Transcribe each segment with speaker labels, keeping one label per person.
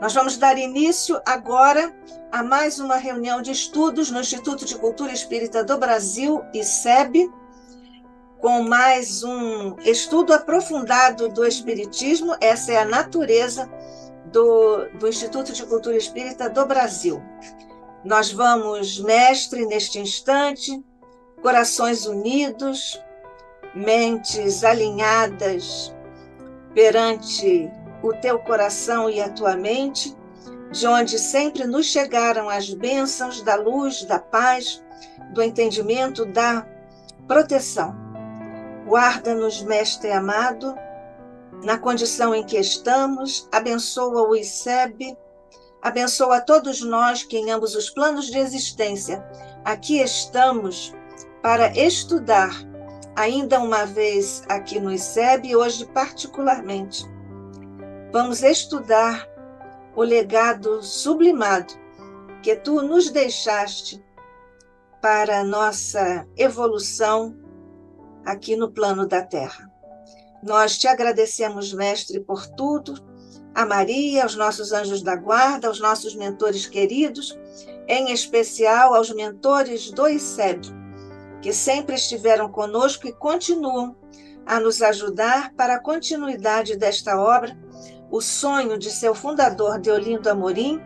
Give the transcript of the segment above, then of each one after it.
Speaker 1: Nós vamos dar início agora a mais uma reunião de estudos no Instituto de Cultura Espírita do Brasil, ICEB, com mais um estudo aprofundado do Espiritismo. Essa é a natureza do Instituto de Cultura Espírita do Brasil. Nós vamos, mestre, neste instante, corações unidos, mentes alinhadas perante o teu coração e a tua mente, de onde sempre nos chegaram as bênçãos da luz, da paz, do entendimento, da proteção. Guarda-nos, mestre amado, na condição em que estamos, abençoa o ICEB, abençoa todos nós que em ambos os planos de existência aqui estamos para estudar, ainda uma vez aqui no ICEB, hoje particularmente. Vamos estudar o legado sublimado que tu nos deixaste para a nossa evolução aqui no plano da Terra. Nós te agradecemos, mestre, por tudo, a Maria, aos nossos anjos da guarda, aos nossos mentores queridos, em especial aos mentores do ICEB, que sempre estiveram conosco e continuam a nos ajudar para a continuidade desta obra, o sonho de seu fundador, Deolindo Amorim,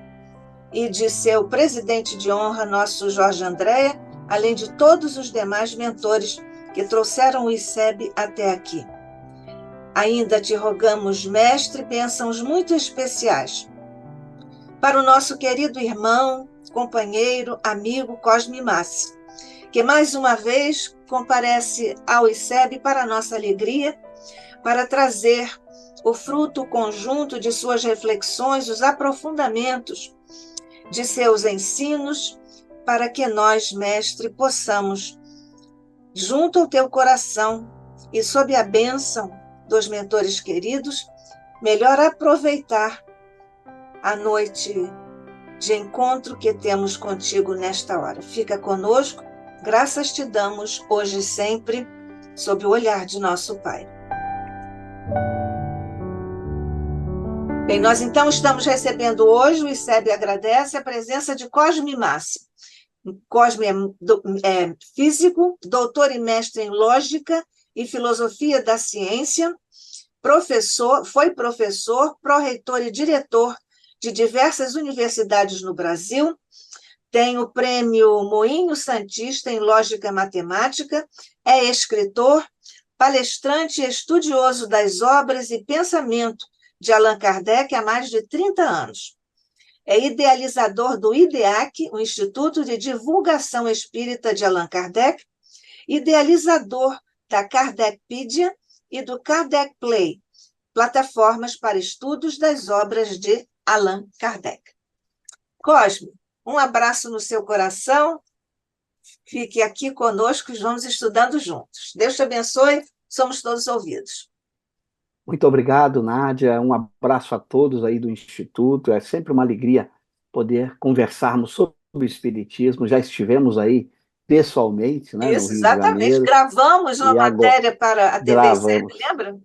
Speaker 1: e de seu presidente de honra, nosso Jorge Andréa, além de todos os demais mentores que trouxeram o ICEB até aqui. Ainda te rogamos, mestre, bênçãos muito especiais para o nosso querido irmão, companheiro, amigo Cosme Massi, que mais uma vez comparece ao ICEB para a nossa alegria, para trazer o fruto conjunto de suas reflexões, os aprofundamentos de seus ensinos, para que nós, mestre, possamos, junto ao teu coração e sob a bênção dos mentores queridos, melhor aproveitar a noite de encontro que temos contigo nesta hora. Fica conosco, graças te damos hoje e sempre, sob o olhar de nosso Pai. Bem, nós então estamos recebendo hoje, o ICEB agradece a presença de Cosme Massi. Cosme é físico, doutor e mestre em lógica e filosofia da ciência, foi professor, pró-reitor e diretor de diversas universidades no Brasil, tem o prêmio Moinho Santista em Lógica Matemática, é escritor, palestrante e estudioso das obras e pensamento de Allan Kardec há mais de 30 anos. É idealizador do IDEAC, o Instituto de Divulgação Espírita de Allan Kardec, idealizador da Kardecpedia e do Kardec Play, plataformas para estudos das obras de Allan Kardec. Cosme, um abraço no seu coração, fique aqui conosco e vamos estudando juntos. Deus te abençoe, somos todos ouvidos.
Speaker 2: Muito obrigado, Nádia. Um abraço a todos aí do Instituto. É sempre uma alegria poder conversarmos sobre o Espiritismo. Já estivemos aí pessoalmente, né, no
Speaker 1: Isso,
Speaker 2: Rio de
Speaker 1: exatamente.
Speaker 2: Janeiro.
Speaker 1: Gravamos uma
Speaker 2: E agora
Speaker 1: matéria para a TV ICEB,
Speaker 2: gravamos.
Speaker 1: lembra?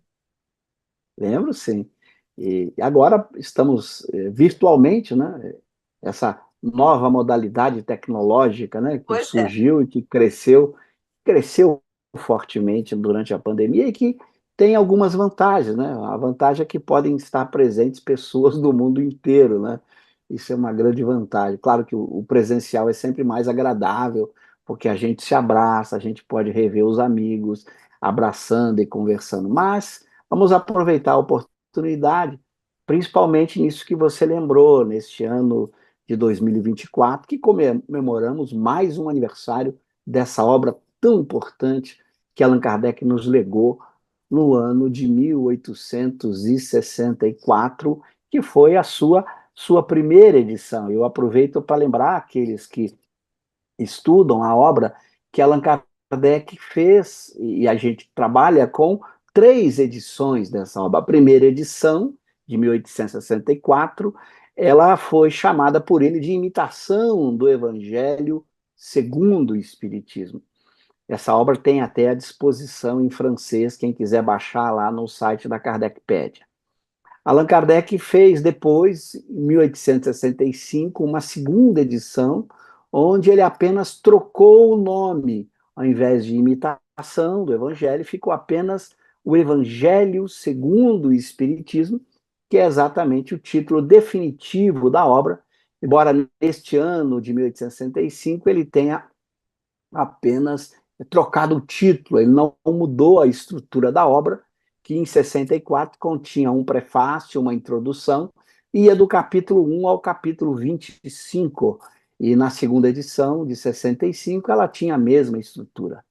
Speaker 2: Lembro, sim. E agora estamos virtualmente, né? Essa nova modalidade tecnológica, né, que
Speaker 1: Pois é.
Speaker 2: surgiu e que cresceu fortemente durante a pandemia e que tem algumas vantagens, né? A vantagem é que podem estar presentes pessoas do mundo inteiro, né? Isso é uma grande vantagem. Claro que o presencial é sempre mais agradável, porque a gente se abraça, a gente pode rever os amigos, abraçando e conversando, mas vamos aproveitar a oportunidade, principalmente nisso que você lembrou, neste ano de 2024, que comemoramos mais um aniversário dessa obra tão importante que Allan Kardec nos legou no ano de 1864, que foi a sua primeira edição. Eu aproveito para lembrar aqueles que estudam a obra que Allan Kardec fez, e a gente trabalha com 3 edições dessa obra. A primeira edição, de 1864, ela foi chamada por ele de Imitação do Evangelho segundo o Espiritismo. Essa obra tem até à disposição em francês, quem quiser baixar lá no site da Kardecpedia. Allan Kardec fez depois, em 1865, uma segunda edição, onde ele apenas trocou o nome, ao invés de imitação do Evangelho, ficou apenas o Evangelho segundo o Espiritismo, que é exatamente o título definitivo da obra, embora neste ano de 1865 ele tenha apenas trocado o título, ele não mudou a estrutura da obra, que em 64 continha um prefácio, uma introdução, e ia do capítulo 1 ao capítulo 25. E na segunda edição, de 65, ela tinha a mesma estrutura.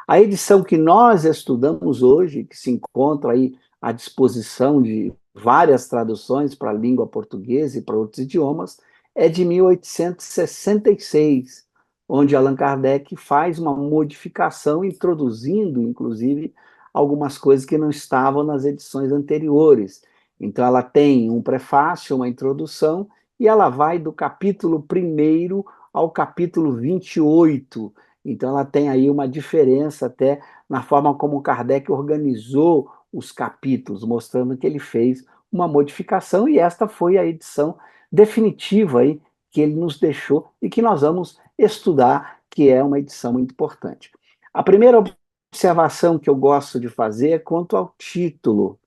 Speaker 2: A edição que nós estudamos hoje, que se encontra aí à disposição de várias traduções para a língua portuguesa e para outros idiomas, é de 1866, onde Allan Kardec faz uma modificação, introduzindo, inclusive, algumas coisas que não estavam nas edições anteriores. Então, ela tem um prefácio, uma introdução, e ela vai do capítulo 1 ao capítulo 28. Então, ela tem aí uma diferença até na forma como Kardec organizou os capítulos, mostrando que ele fez uma modificação, e esta foi a edição definitiva aí que ele nos deixou e que nós vamos estudar, que é uma edição muito importante. A primeira observação que eu gosto de fazer é quanto ao título.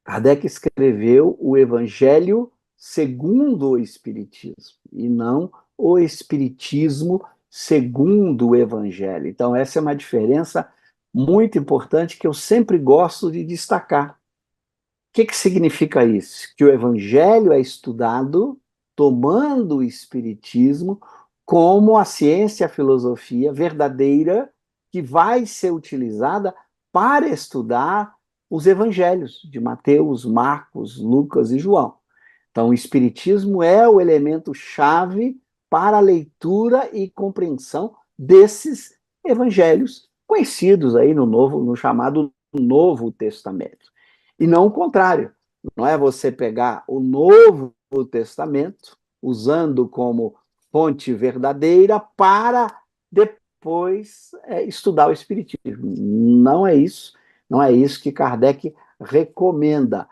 Speaker 2: Kardec escreveu o Evangelho segundo o Espiritismo, e não o Espiritismo segundo o Evangelho. Então, essa é uma diferença muito importante que eu sempre gosto de destacar. O que significa isso? Que o Evangelho é estudado tomando o Espiritismo como a ciência e a filosofia verdadeira que vai ser utilizada para estudar os Evangelhos de Mateus, Marcos, Lucas e João. Então, o Espiritismo é o elemento-chave para a leitura e compreensão desses Evangelhos conhecidos aí no chamado Novo Testamento. E não o contrário. Não é você pegar o Novo Testamento, usando como fonte verdadeira, para depois estudar o Espiritismo. Não é isso. Não é isso que Kardec recomenda.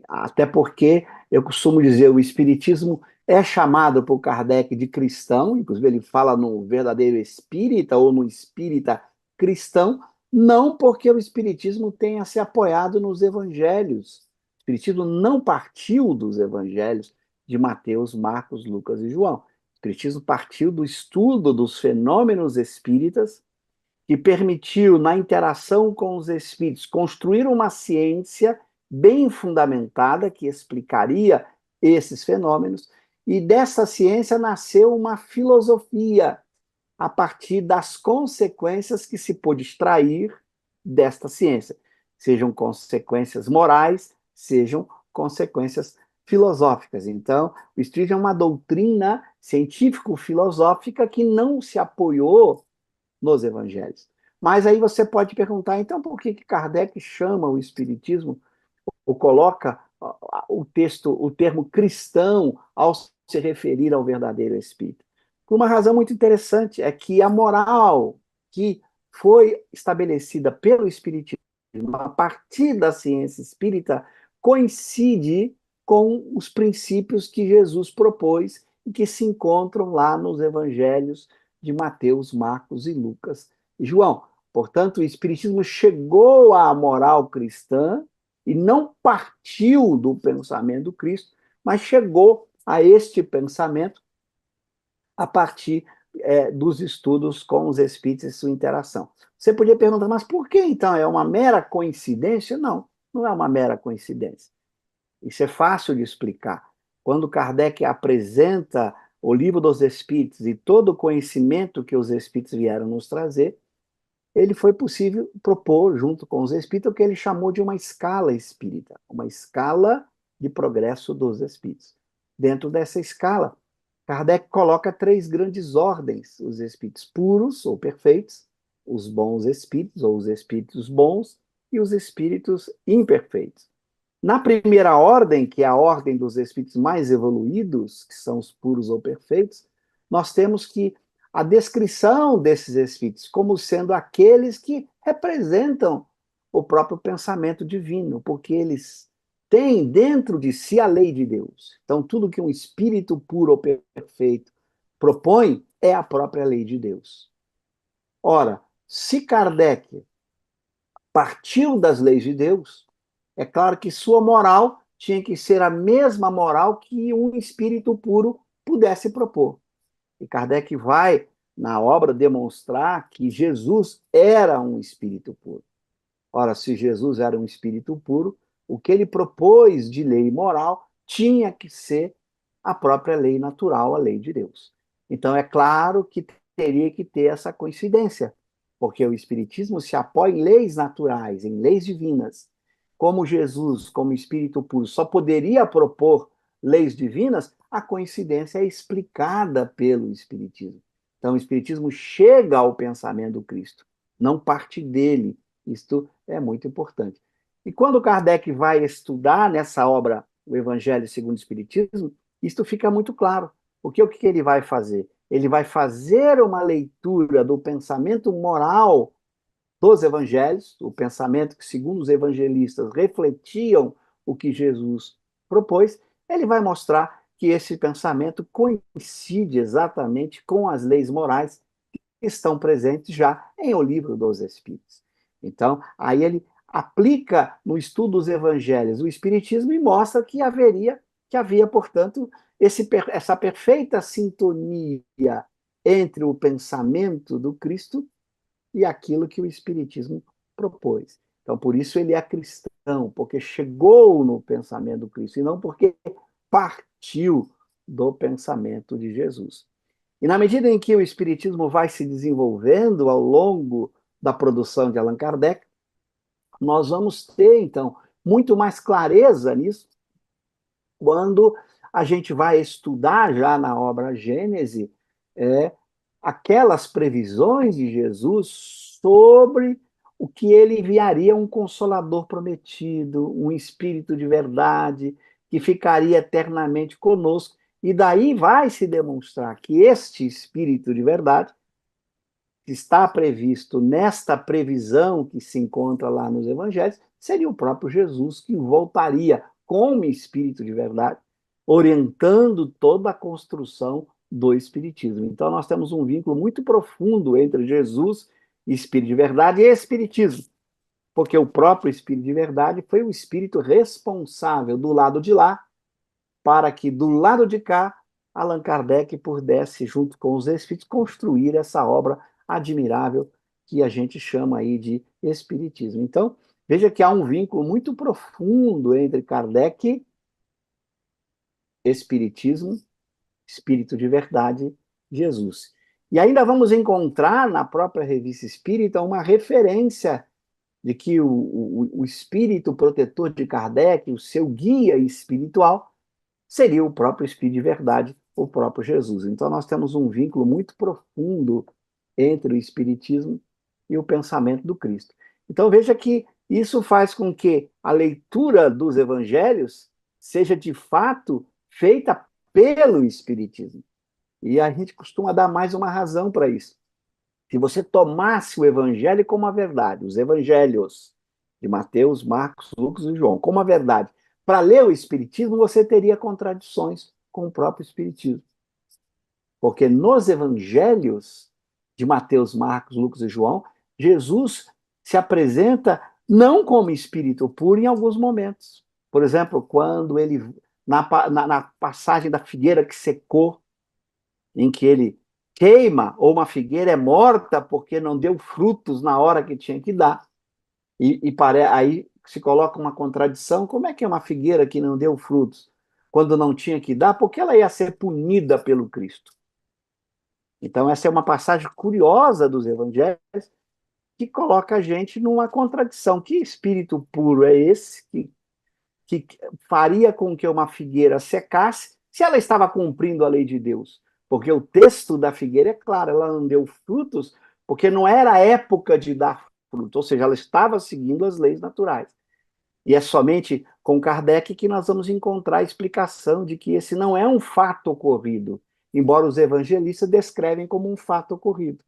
Speaker 2: Até porque, eu costumo dizer, o Espiritismo é chamado por Kardec de cristão, inclusive ele fala no verdadeiro espírita ou no espírita cristão, não porque o Espiritismo tenha se apoiado nos evangelhos. O Espiritismo não partiu dos evangelhos de Mateus, Marcos, Lucas e João. O Espiritismo partiu do estudo dos fenômenos espíritas, que permitiu, na interação com os espíritos, construir uma ciência bem fundamentada que explicaria esses fenômenos, e dessa ciência nasceu uma filosofia a partir das consequências que se pôde extrair desta ciência, sejam consequências morais, sejam consequências filosóficas. Então, o Espiritismo é uma doutrina científico-filosófica que não se apoiou nos evangelhos. Mas aí você pode perguntar, então, por que Kardec chama o Espiritismo ou coloca o termo cristão ao se referir ao verdadeiro Espírito? Por uma razão muito interessante, é que a moral que foi estabelecida pelo Espiritismo a partir da ciência espírita coincide com os princípios que Jesus propôs e que se encontram lá nos evangelhos de Mateus, Marcos e Lucas e João. Portanto, o Espiritismo chegou à moral cristã e não partiu do pensamento do Cristo, mas chegou a este pensamento a partir dos estudos com os espíritos e sua interação. Você podia perguntar, mas por que então? É uma mera coincidência? Não, não é uma mera coincidência. Isso é fácil de explicar. Quando Kardec apresenta o Livro dos Espíritos e todo o conhecimento que os espíritos vieram nos trazer, ele foi possível propor, junto com os espíritos, o que ele chamou de uma escala espírita, uma escala de progresso dos espíritos. Dentro dessa escala, Kardec coloca três grandes ordens: os espíritos puros ou perfeitos, os bons espíritos ou os espíritos bons e os espíritos imperfeitos. Na primeira ordem, que é a ordem dos espíritos mais evoluídos, que são os puros ou perfeitos, nós temos que a descrição desses espíritos como sendo aqueles que representam o próprio pensamento divino, porque eles tem dentro de si a lei de Deus. Então, tudo que um espírito puro ou perfeito propõe é a própria lei de Deus. Ora, se Kardec partiu das leis de Deus, é claro que sua moral tinha que ser a mesma moral que um espírito puro pudesse propor. E Kardec vai, na obra, demonstrar que Jesus era um espírito puro. Ora, se Jesus era um espírito puro, o que ele propôs de lei moral tinha que ser a própria lei natural, a lei de Deus. Então, é claro que teria que ter essa coincidência, porque o Espiritismo se apoia em leis naturais, em leis divinas. Como Jesus, como espírito puro, só poderia propor leis divinas, a coincidência é explicada pelo Espiritismo. Então, o Espiritismo chega ao pensamento do Cristo, não parte dele. Isto é muito importante. E quando Kardec vai estudar nessa obra o Evangelho segundo o Espiritismo, isto fica muito claro. Porque o que ele vai fazer? Ele vai fazer uma leitura do pensamento moral dos evangelhos, o pensamento que, segundo os evangelistas, refletiam o que Jesus propôs. Ele vai mostrar que esse pensamento coincide exatamente com as leis morais que estão presentes já em O Livro dos Espíritos. Então, aí ele aplica no estudo dos evangelhos o espiritismo e mostra que havia, portanto, essa perfeita sintonia entre o pensamento do Cristo e aquilo que o espiritismo propôs. Então, por isso ele é cristão, porque chegou no pensamento do Cristo e não porque partiu do pensamento de Jesus. E na medida em que o espiritismo vai se desenvolvendo ao longo da produção de Allan Kardec, nós vamos ter, então, muito mais clareza nisso quando a gente vai estudar já na obra Gênese aquelas previsões de Jesus sobre o que ele enviaria um consolador prometido, um espírito de verdade, que ficaria eternamente conosco. E daí vai se demonstrar que este espírito de verdade que está previsto nesta previsão que se encontra lá nos evangelhos, seria o próprio Jesus que voltaria como espírito de verdade, orientando toda a construção do espiritismo. Então nós temos um vínculo muito profundo entre Jesus, espírito de verdade, e espiritismo, porque o próprio espírito de verdade foi o espírito responsável do lado de lá para que do lado de cá Allan Kardec pudesse, junto com os espíritos, construir essa obra admirável que a gente chama aí de espiritismo. Então, veja que há um vínculo muito profundo entre Kardec, espiritismo, espírito de verdade, Jesus. E ainda vamos encontrar na própria Revista Espírita uma referência de que o espírito protetor de Kardec, o seu guia espiritual, seria o próprio Espírito de verdade, o próprio Jesus. Então nós temos um vínculo muito profundo entre o Espiritismo e o pensamento do Cristo. Então veja que isso faz com que a leitura dos evangelhos seja de fato feita pelo Espiritismo. E a gente costuma dar mais uma razão para isso. Se você tomasse o evangelho como a verdade, os evangelhos de Mateus, Marcos, Lucas e João, como a verdade, para ler o Espiritismo, você teria contradições com o próprio Espiritismo. Porque nos evangelhos de Mateus, Marcos, Lucas e João, Jesus se apresenta não como espírito puro em alguns momentos. Por exemplo, quando ele, na passagem da figueira que secou, em que ele queima, ou uma figueira é morta porque não deu frutos na hora que tinha que dar. Aí se coloca uma contradição. Como é que é uma figueira que não deu frutos quando não tinha que dar? Porque ela ia ser punida pelo Cristo. Então, essa é uma passagem curiosa dos evangelhos que coloca a gente numa contradição. Que espírito puro é esse que faria com que uma figueira secasse se ela estava cumprindo a lei de Deus? Porque o texto da figueira é claro, ela não deu frutos porque não era a época de dar fruto, ou seja, ela estava seguindo as leis naturais. E é somente com Kardec que nós vamos encontrar a explicação de que esse não é um fato ocorrido, embora os evangelistas descrevem como um fato ocorrido.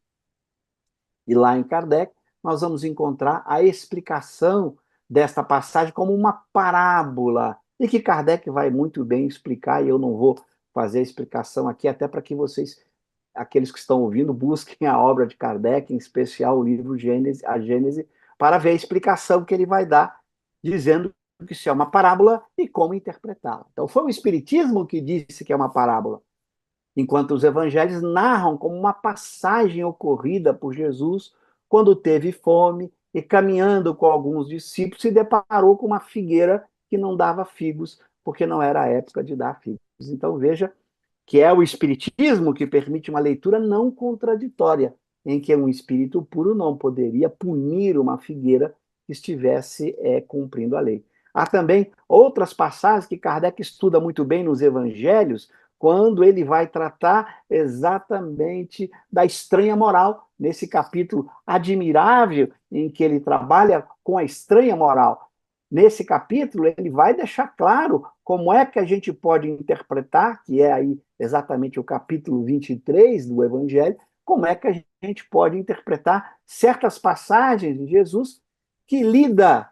Speaker 2: E lá em Kardec, nós vamos encontrar a explicação desta passagem como uma parábola, e que Kardec vai muito bem explicar, e eu não vou fazer a explicação aqui, até para que vocês, aqueles que estão ouvindo, busquem a obra de Kardec, em especial o livro Gênese, a Gênese, para ver a explicação que ele vai dar, dizendo que isso é uma parábola e como interpretá-la. Então, foi o Espiritismo que disse que é uma parábola, enquanto os evangelhos narram como uma passagem ocorrida por Jesus quando teve fome e, caminhando com alguns discípulos, se deparou com uma figueira que não dava figos, porque não era a época de dar figos. Então, veja que é o Espiritismo que permite uma leitura não contraditória, em que um espírito puro não poderia punir uma figueira que estivesse cumprindo a lei. Há também outras passagens que Kardec estuda muito bem nos evangelhos, quando ele vai tratar exatamente da estranha moral, nesse capítulo admirável em que ele trabalha com a estranha moral. Nesse capítulo, ele vai deixar claro como é que a gente pode interpretar, que é aí exatamente o capítulo 23 do Evangelho, como é que a gente pode interpretar certas passagens de Jesus que lida,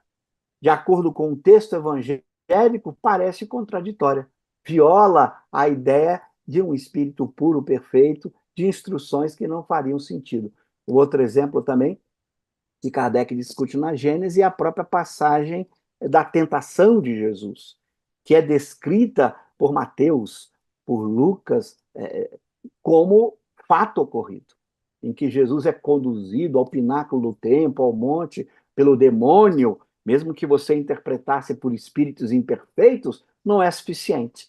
Speaker 2: de acordo com o texto evangélico, parece contraditória. Viola a ideia de um espírito puro, perfeito, de instruções que não fariam sentido. O outro exemplo também, que Kardec discute na Gênese, é a própria passagem da tentação de Jesus, que é descrita por Mateus, por Lucas, como fato ocorrido, em que Jesus é conduzido ao pináculo do templo, ao monte, pelo demônio, mesmo que você interpretasse por espíritos imperfeitos, não é suficiente.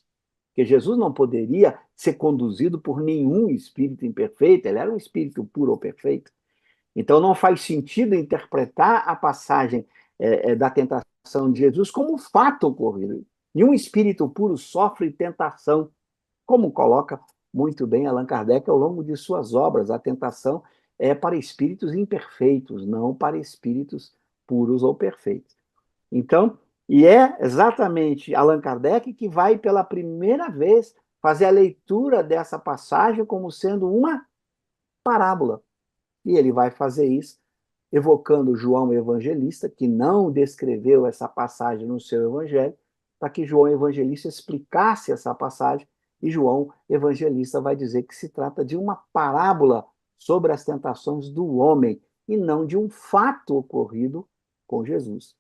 Speaker 2: Porque Jesus não poderia ser conduzido por nenhum espírito imperfeito, ele era um espírito puro ou perfeito. Então não faz sentido interpretar a passagem da tentação de Jesus como um fato ocorrido. Nenhum espírito puro sofre tentação, como coloca muito bem Allan Kardec ao longo de suas obras. A tentação é para espíritos imperfeitos, não para espíritos puros ou perfeitos. Então, e é exatamente Allan Kardec que vai pela primeira vez fazer a leitura dessa passagem como sendo uma parábola. E ele vai fazer isso evocando João Evangelista, que não descreveu essa passagem no seu evangelho, para que João Evangelista explicasse essa passagem, e João Evangelista vai dizer que se trata de uma parábola sobre as tentações do homem, e não de um fato ocorrido com Jesus.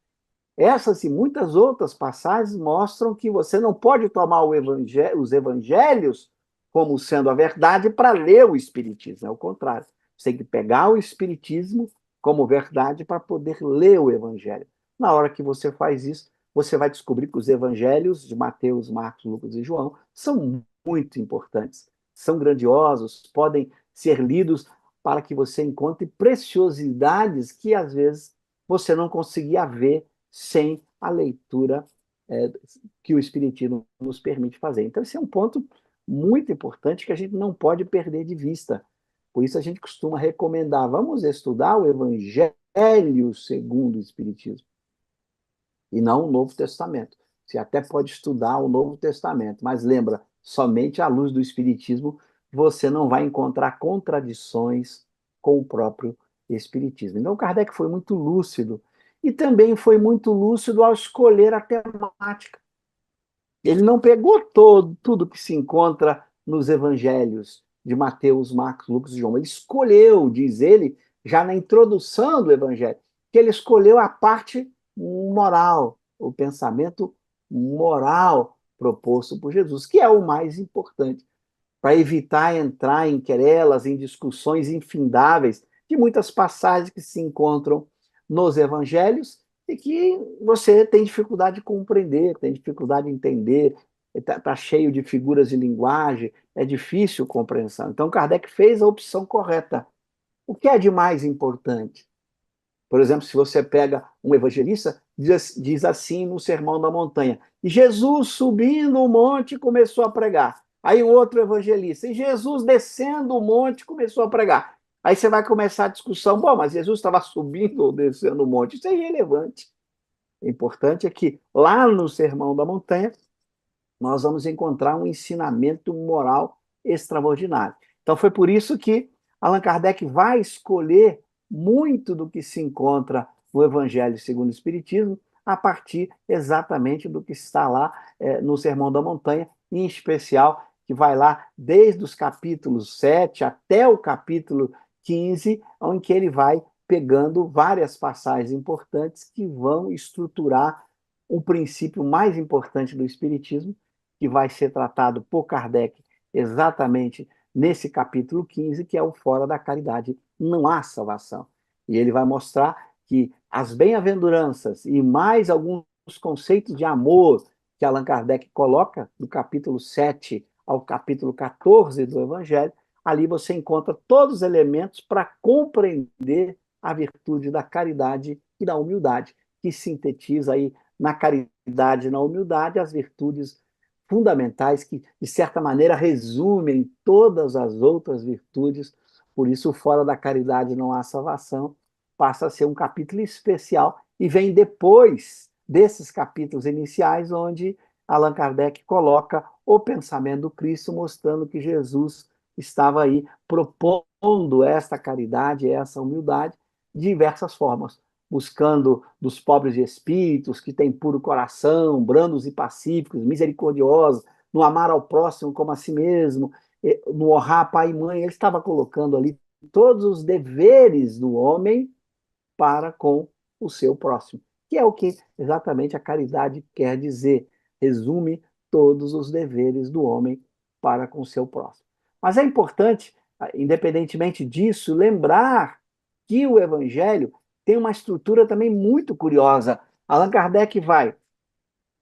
Speaker 2: Essas e muitas outras passagens mostram que você não pode tomar os evangelhos como sendo a verdade para ler o Espiritismo, é o contrário. Você tem que pegar o Espiritismo como verdade para poder ler o Evangelho. Na hora que você faz isso, você vai descobrir que os evangelhos de Mateus, Marcos, Lucas e João são muito importantes, são grandiosos, podem ser lidos para que você encontre preciosidades que às vezes você não conseguia ver sem a leitura que o Espiritismo nos permite fazer. Então, esse é um ponto muito importante que a gente não pode perder de vista. Por isso a gente costuma recomendar, vamos estudar o Evangelho segundo o Espiritismo, e não o Novo Testamento. Você até pode estudar o Novo Testamento, mas lembra, somente à luz do Espiritismo você não vai encontrar contradições com o próprio Espiritismo. Então, Kardec foi muito lúcido, e também foi muito lúcido ao escolher a temática. Ele não pegou tudo que se encontra nos evangelhos de Mateus, Marcos, Lucas e João. Ele escolheu, diz ele, já na introdução do evangelho, que ele escolheu a parte moral, o pensamento moral proposto por Jesus, que é o mais importante, para evitar entrar em querelas, em discussões infindáveis de muitas passagens que se encontram nos evangelhos e que você tem dificuldade de compreender, tem dificuldade de entender, está cheio de figuras de linguagem, é difícil compreensão. Então, Kardec fez a opção correta. O que é de mais importante? Por exemplo, se você pega um evangelista, diz assim no Sermão da Montanha, e Jesus subindo o monte começou a pregar. Aí um outro evangelista, e Jesus descendo o monte começou a pregar. Aí você vai começar a discussão, bom, mas Jesus estava subindo ou descendo o monte? Isso é irrelevante. O importante é que lá no Sermão da Montanha, nós vamos encontrar um ensinamento moral extraordinário. Então foi por isso que Allan Kardec vai escolher muito do que se encontra no Evangelho segundo o Espiritismo, a partir exatamente do que está lá no Sermão da Montanha, em especial, que vai lá desde os capítulos 7 até o capítulo 15, em que ele vai pegando várias passagens importantes que vão estruturar o princípio mais importante do Espiritismo, que vai ser tratado por Kardec exatamente nesse capítulo 15, que é o fora da caridade, não há salvação. E ele vai mostrar que as bem-aventuranças e mais alguns conceitos de amor que Allan Kardec coloca do capítulo 7 ao capítulo 14 do Evangelho, ali você encontra todos os elementos para compreender a virtude da caridade e da humildade, que sintetiza aí na caridade e na humildade as virtudes fundamentais que, de certa maneira, resumem todas as outras virtudes. Por isso, fora da caridade não há salvação, passa a ser um capítulo especial e vem depois desses capítulos iniciais, onde Allan Kardec coloca o pensamento do Cristo, mostrando que Jesus estava aí propondo esta caridade, essa humildade, de diversas formas, buscando dos pobres de espíritos, que têm puro coração, brandos e pacíficos, misericordiosos, no amar ao próximo como a si mesmo, no honrar pai e mãe. Ele estava colocando ali todos os deveres do homem para com o seu próximo, que é o que exatamente a caridade quer dizer. Resume todos os deveres do homem para com o seu próximo. Mas é importante, independentemente disso, lembrar que o Evangelho tem uma estrutura também muito curiosa. Allan Kardec vai,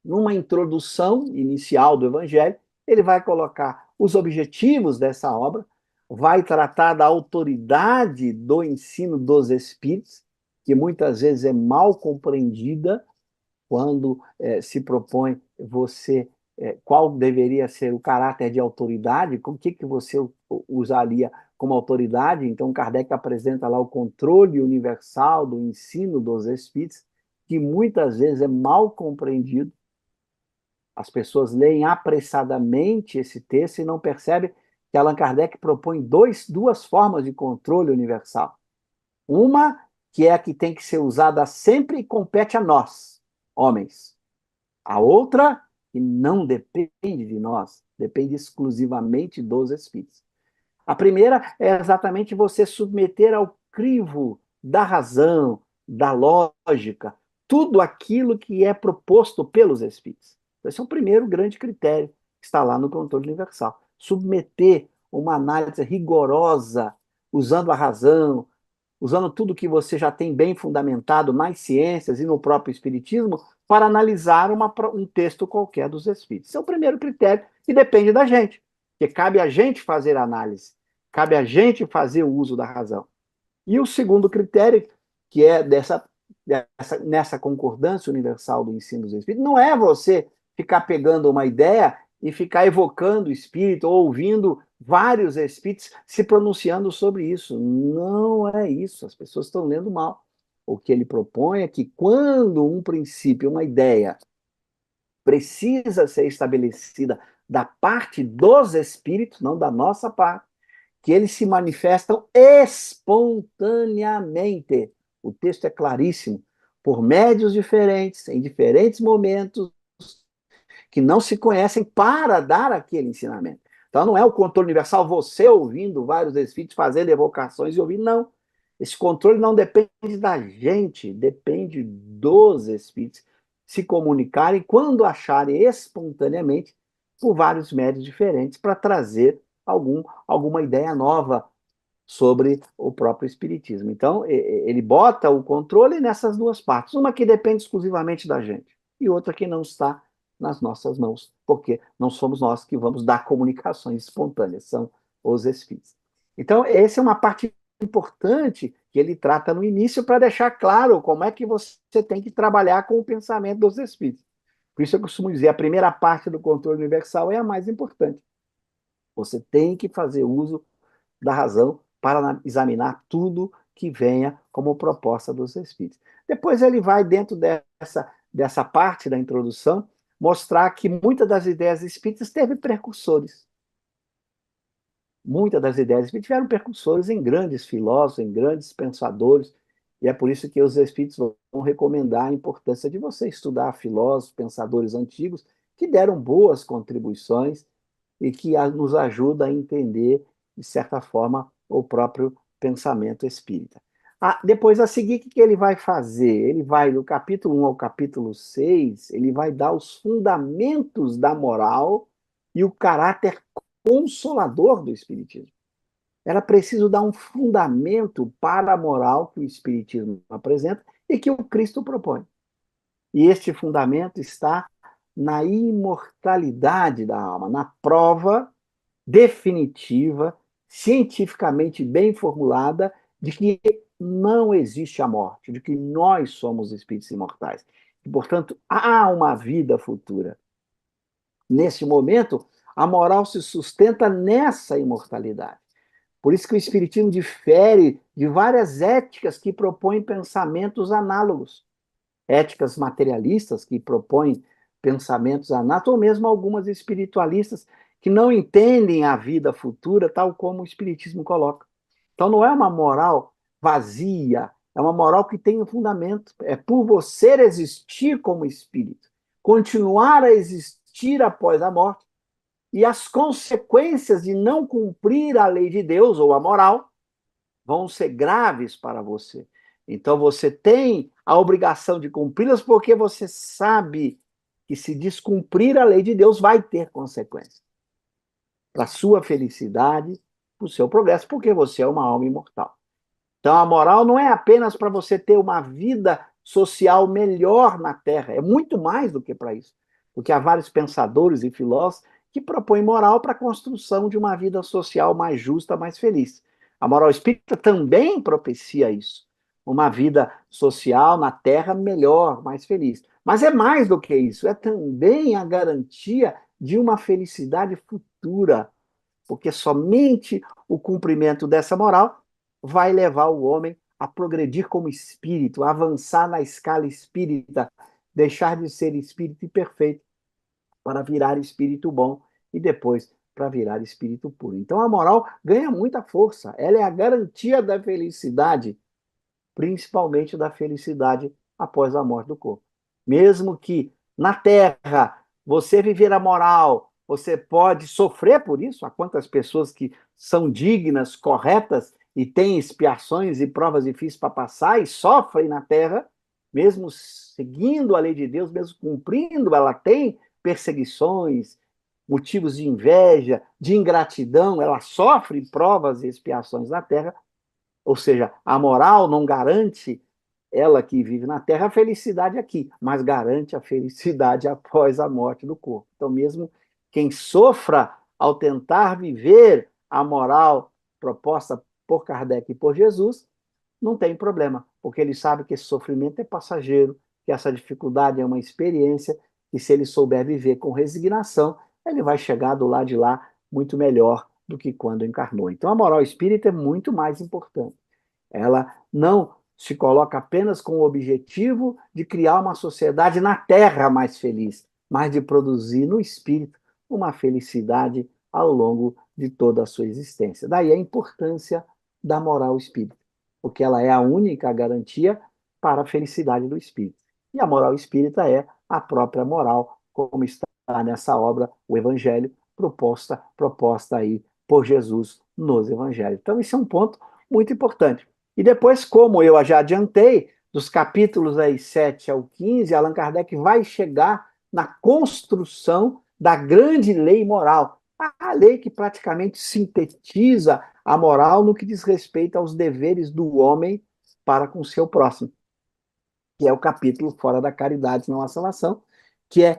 Speaker 2: numa introdução inicial do Evangelho, ele vai colocar os objetivos dessa obra, vai tratar da autoridade do ensino dos Espíritos, que muitas vezes é mal compreendida quando se propõe você qual deveria ser o caráter de autoridade, com o que você usaria como autoridade. Então, Kardec apresenta lá o controle universal do ensino dos Espíritos, que muitas vezes é mal compreendido. As pessoas leem apressadamente esse texto e não percebem que Allan Kardec propõe duas formas de controle universal. Uma, que é a que tem que ser usada sempre e compete a nós, homens. A outra, que não depende de nós, depende exclusivamente dos espíritos. A primeira é exatamente você submeter ao crivo da razão, da lógica, tudo aquilo que é proposto pelos espíritos. Esse é o primeiro grande critério que está lá no controle universal. Submeter uma análise rigorosa, usando a razão, usando tudo que você já tem bem fundamentado nas ciências e no próprio espiritismo, para analisar um texto qualquer dos espíritos. Esse é o primeiro critério e depende da gente, porque cabe a gente fazer a análise, cabe a gente fazer o uso da razão. E o segundo critério, que é nessa concordância universal do ensino dos espíritos, não é você ficar pegando uma ideia e ficar evocando o espírito ou ouvindo vários espíritos se pronunciando sobre isso. Não é isso, as pessoas estão lendo mal. O que ele propõe é que quando um princípio, uma ideia, precisa ser estabelecida da parte dos espíritos, não da nossa parte, que eles se manifestam espontaneamente. O texto é claríssimo, por médios diferentes, em diferentes momentos, que não se conhecem para dar aquele ensinamento. Então não é o controle universal, você ouvindo vários espíritos, fazendo evocações e ouvindo, não. Esse controle não depende da gente, depende dos espíritos se comunicarem quando acharem espontaneamente por vários médios diferentes para trazer alguma ideia nova sobre o próprio espiritismo. Então, ele bota o controle nessas duas partes, uma que depende exclusivamente da gente e outra que não está nas nossas mãos, porque não somos nós que vamos dar comunicações espontâneas, são os espíritos. Então, essa é uma parte importante que ele trata no início para deixar claro como é que você tem que trabalhar com o pensamento dos espíritos. Por isso eu costumo dizer, a primeira parte do controle universal é a mais importante. Você tem que fazer uso da razão para examinar tudo que venha como proposta dos espíritos. Depois ele vai, dentro dessa parte da introdução, mostrar que muitas das ideias espíritas teve precursores. Muitas das ideias espíritas tiveram precursores em grandes filósofos, em grandes pensadores, E é por isso que os espíritos vão recomendar a importância de você estudar filósofos, pensadores antigos, que deram boas contribuições e que nos ajuda a entender, de certa forma, o próprio pensamento espírita. Depois, a seguir, o que ele vai fazer? Ele vai, do capítulo 1 ao capítulo 6, ele vai dar os fundamentos da moral e o caráter consolador do Espiritismo. Era preciso dar um fundamento para a moral que o Espiritismo apresenta e que o Cristo propõe. E este fundamento está na imortalidade da alma, na prova definitiva, cientificamente bem formulada, de que não existe a morte, de que nós somos espíritos imortais. E, portanto, há uma vida futura. Nesse momento, a moral se sustenta nessa imortalidade. Por isso que o Espiritismo difere de várias éticas que propõem pensamentos análogos. Éticas materialistas que propõem pensamentos análogos, ou mesmo algumas espiritualistas que não entendem a vida futura tal como o Espiritismo coloca. Então não é uma moral vazia, é uma moral que tem um fundamento. É por você existir como espírito, continuar a existir após a morte, e as consequências de não cumprir a lei de Deus ou a moral vão ser graves para você. Então você tem a obrigação de cumpri-las porque você sabe que se descumprir a lei de Deus vai ter consequências para a sua felicidade, para o seu progresso, porque você é uma alma imortal. Então a moral não é apenas para você ter uma vida social melhor na Terra, é muito mais do que para isso. Porque há vários pensadores e filósofos que propõem moral para a construção de uma vida social mais justa, mais feliz. A moral espírita também propicia isso. Uma vida social na Terra melhor, mais feliz. Mas é mais do que isso, é também a garantia de uma felicidade futura, porque somente o cumprimento dessa moral vai levar o homem a progredir como espírito, a avançar na escala espírita, deixar de ser espírito imperfeito para virar espírito bom e depois para virar espírito puro. Então a moral ganha muita força, ela é a garantia da felicidade, principalmente da felicidade após a morte do corpo. Mesmo que na Terra você viver a moral, você pode sofrer por isso. Há quantas pessoas que são dignas, corretas e têm expiações e provas difíceis para passar e sofrem na Terra, mesmo seguindo a lei de Deus, mesmo cumprindo, ela tem perseguições, motivos de inveja, de ingratidão, ela sofre provas e expiações na Terra. Ou seja, a moral não garante ela que vive na Terra a felicidade aqui, mas garante a felicidade após a morte do corpo. Então, mesmo quem sofra ao tentar viver a moral proposta por Kardec e por Jesus, não tem problema, porque ele sabe que esse sofrimento é passageiro, que essa dificuldade é uma experiência, e se ele souber viver com resignação, ele vai chegar do lado de lá muito melhor do que quando encarnou. Então, a moral espírita é muito mais importante. Ela não se coloca apenas com o objetivo de criar uma sociedade na Terra mais feliz, mas de produzir no espírito uma felicidade ao longo de toda a sua existência. Daí a importância da moral espírita, porque ela é a única garantia para a felicidade do espírito. E a moral espírita é a própria moral, como está nessa obra, o Evangelho, proposta aí por Jesus nos Evangelhos. Então, isso é um ponto muito importante. E depois, como eu já adiantei, dos capítulos aí 7 ao 15, Allan Kardec vai chegar na construção da grande lei moral, a lei que praticamente sintetiza a moral no que diz respeito aos deveres do homem para com seu próximo, que é o capítulo Fora da Caridade Não Há Salvação, que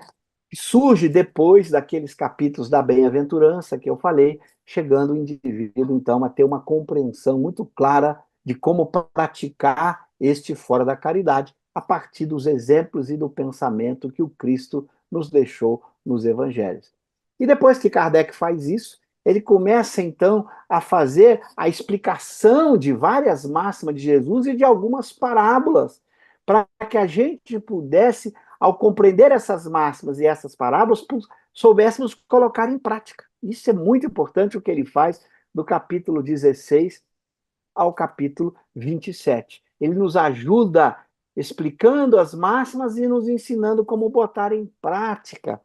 Speaker 2: surge depois daqueles capítulos da bem-aventurança que eu falei, chegando o indivíduo, então, a ter uma compreensão muito clara de como praticar este fora da caridade, a partir dos exemplos e do pensamento que o Cristo nos deixou nos evangelhos. E depois que Kardec faz isso, ele começa, então, a fazer a explicação de várias máximas de Jesus e de algumas parábolas, para que a gente pudesse, ao compreender essas máximas e essas parábolas, soubéssemos colocar em prática. Isso é muito importante o que ele faz do capítulo 16 ao capítulo 27. Ele nos ajuda explicando as máximas e nos ensinando como botar em prática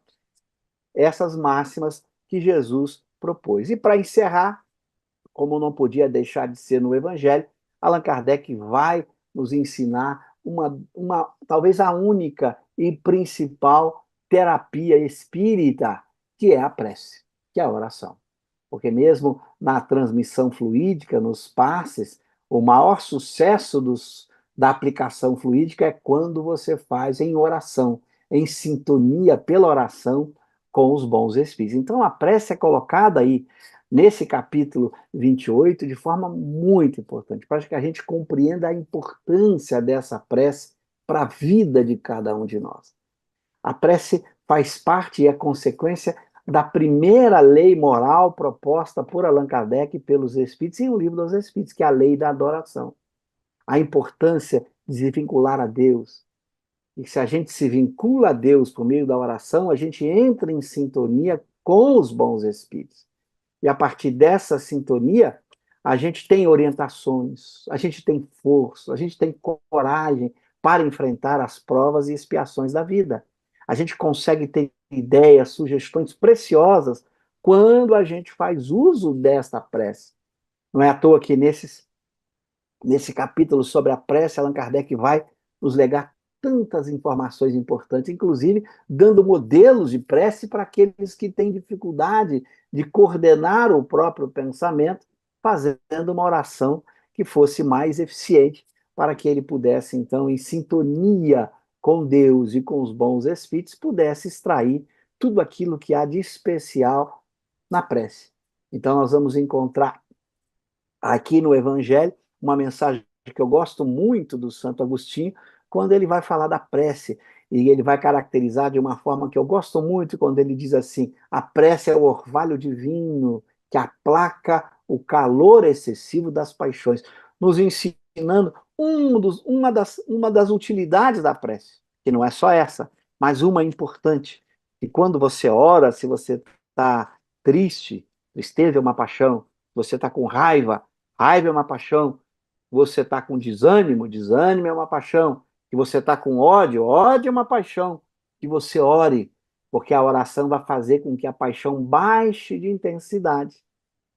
Speaker 2: essas máximas que Jesus propôs. E para encerrar, como não podia deixar de ser no Evangelho, Allan Kardec vai nos ensinar talvez a única e principal terapia espírita, que é a prece, que é a oração. Porque mesmo na transmissão fluídica, nos passes, o maior sucesso da aplicação fluídica é quando você faz em oração, em sintonia pela oração com os bons espíritos. Então a prece é colocada aí nesse capítulo 28 de forma muito importante, para que a gente compreenda a importância dessa prece para a vida de cada um de nós. A prece faz parte e é consequência da primeira lei moral proposta por Allan Kardec e pelos Espíritos em O Livro dos Espíritos, que é a lei da adoração. A importância de se vincular a Deus. E se a gente se vincula a Deus por meio da oração, a gente entra em sintonia com os bons Espíritos. E a partir dessa sintonia, a gente tem orientações, a gente tem força, a gente tem coragem para enfrentar as provas e expiações da vida. A gente consegue ter ideias, sugestões preciosas quando a gente faz uso desta prece. Não é à toa que nesse capítulo sobre a prece, Allan Kardec vai nos legar tantas informações importantes, inclusive dando modelos de prece para aqueles que têm dificuldade de coordenar o próprio pensamento, fazendo uma oração que fosse mais eficiente, para que ele pudesse, então, em sintonia com Deus e com os bons espíritos, pudesse extrair tudo aquilo que há de especial na prece. Então, nós vamos encontrar aqui no Evangelho uma mensagem que eu gosto muito do Santo Agostinho, quando ele vai falar da prece, e ele vai caracterizar de uma forma que eu gosto muito, quando ele diz assim: a prece é o orvalho divino que aplaca o calor excessivo das paixões, nos ensinando uma das utilidades da prece, que não é só essa, mas uma importante, que quando você ora, se você está triste, tristeza é uma paixão, se você está com raiva, raiva é uma paixão, você está com desânimo, desânimo é uma paixão, que você está com ódio, ódio é uma paixão, que você ore, porque a oração vai fazer com que a paixão baixe de intensidade,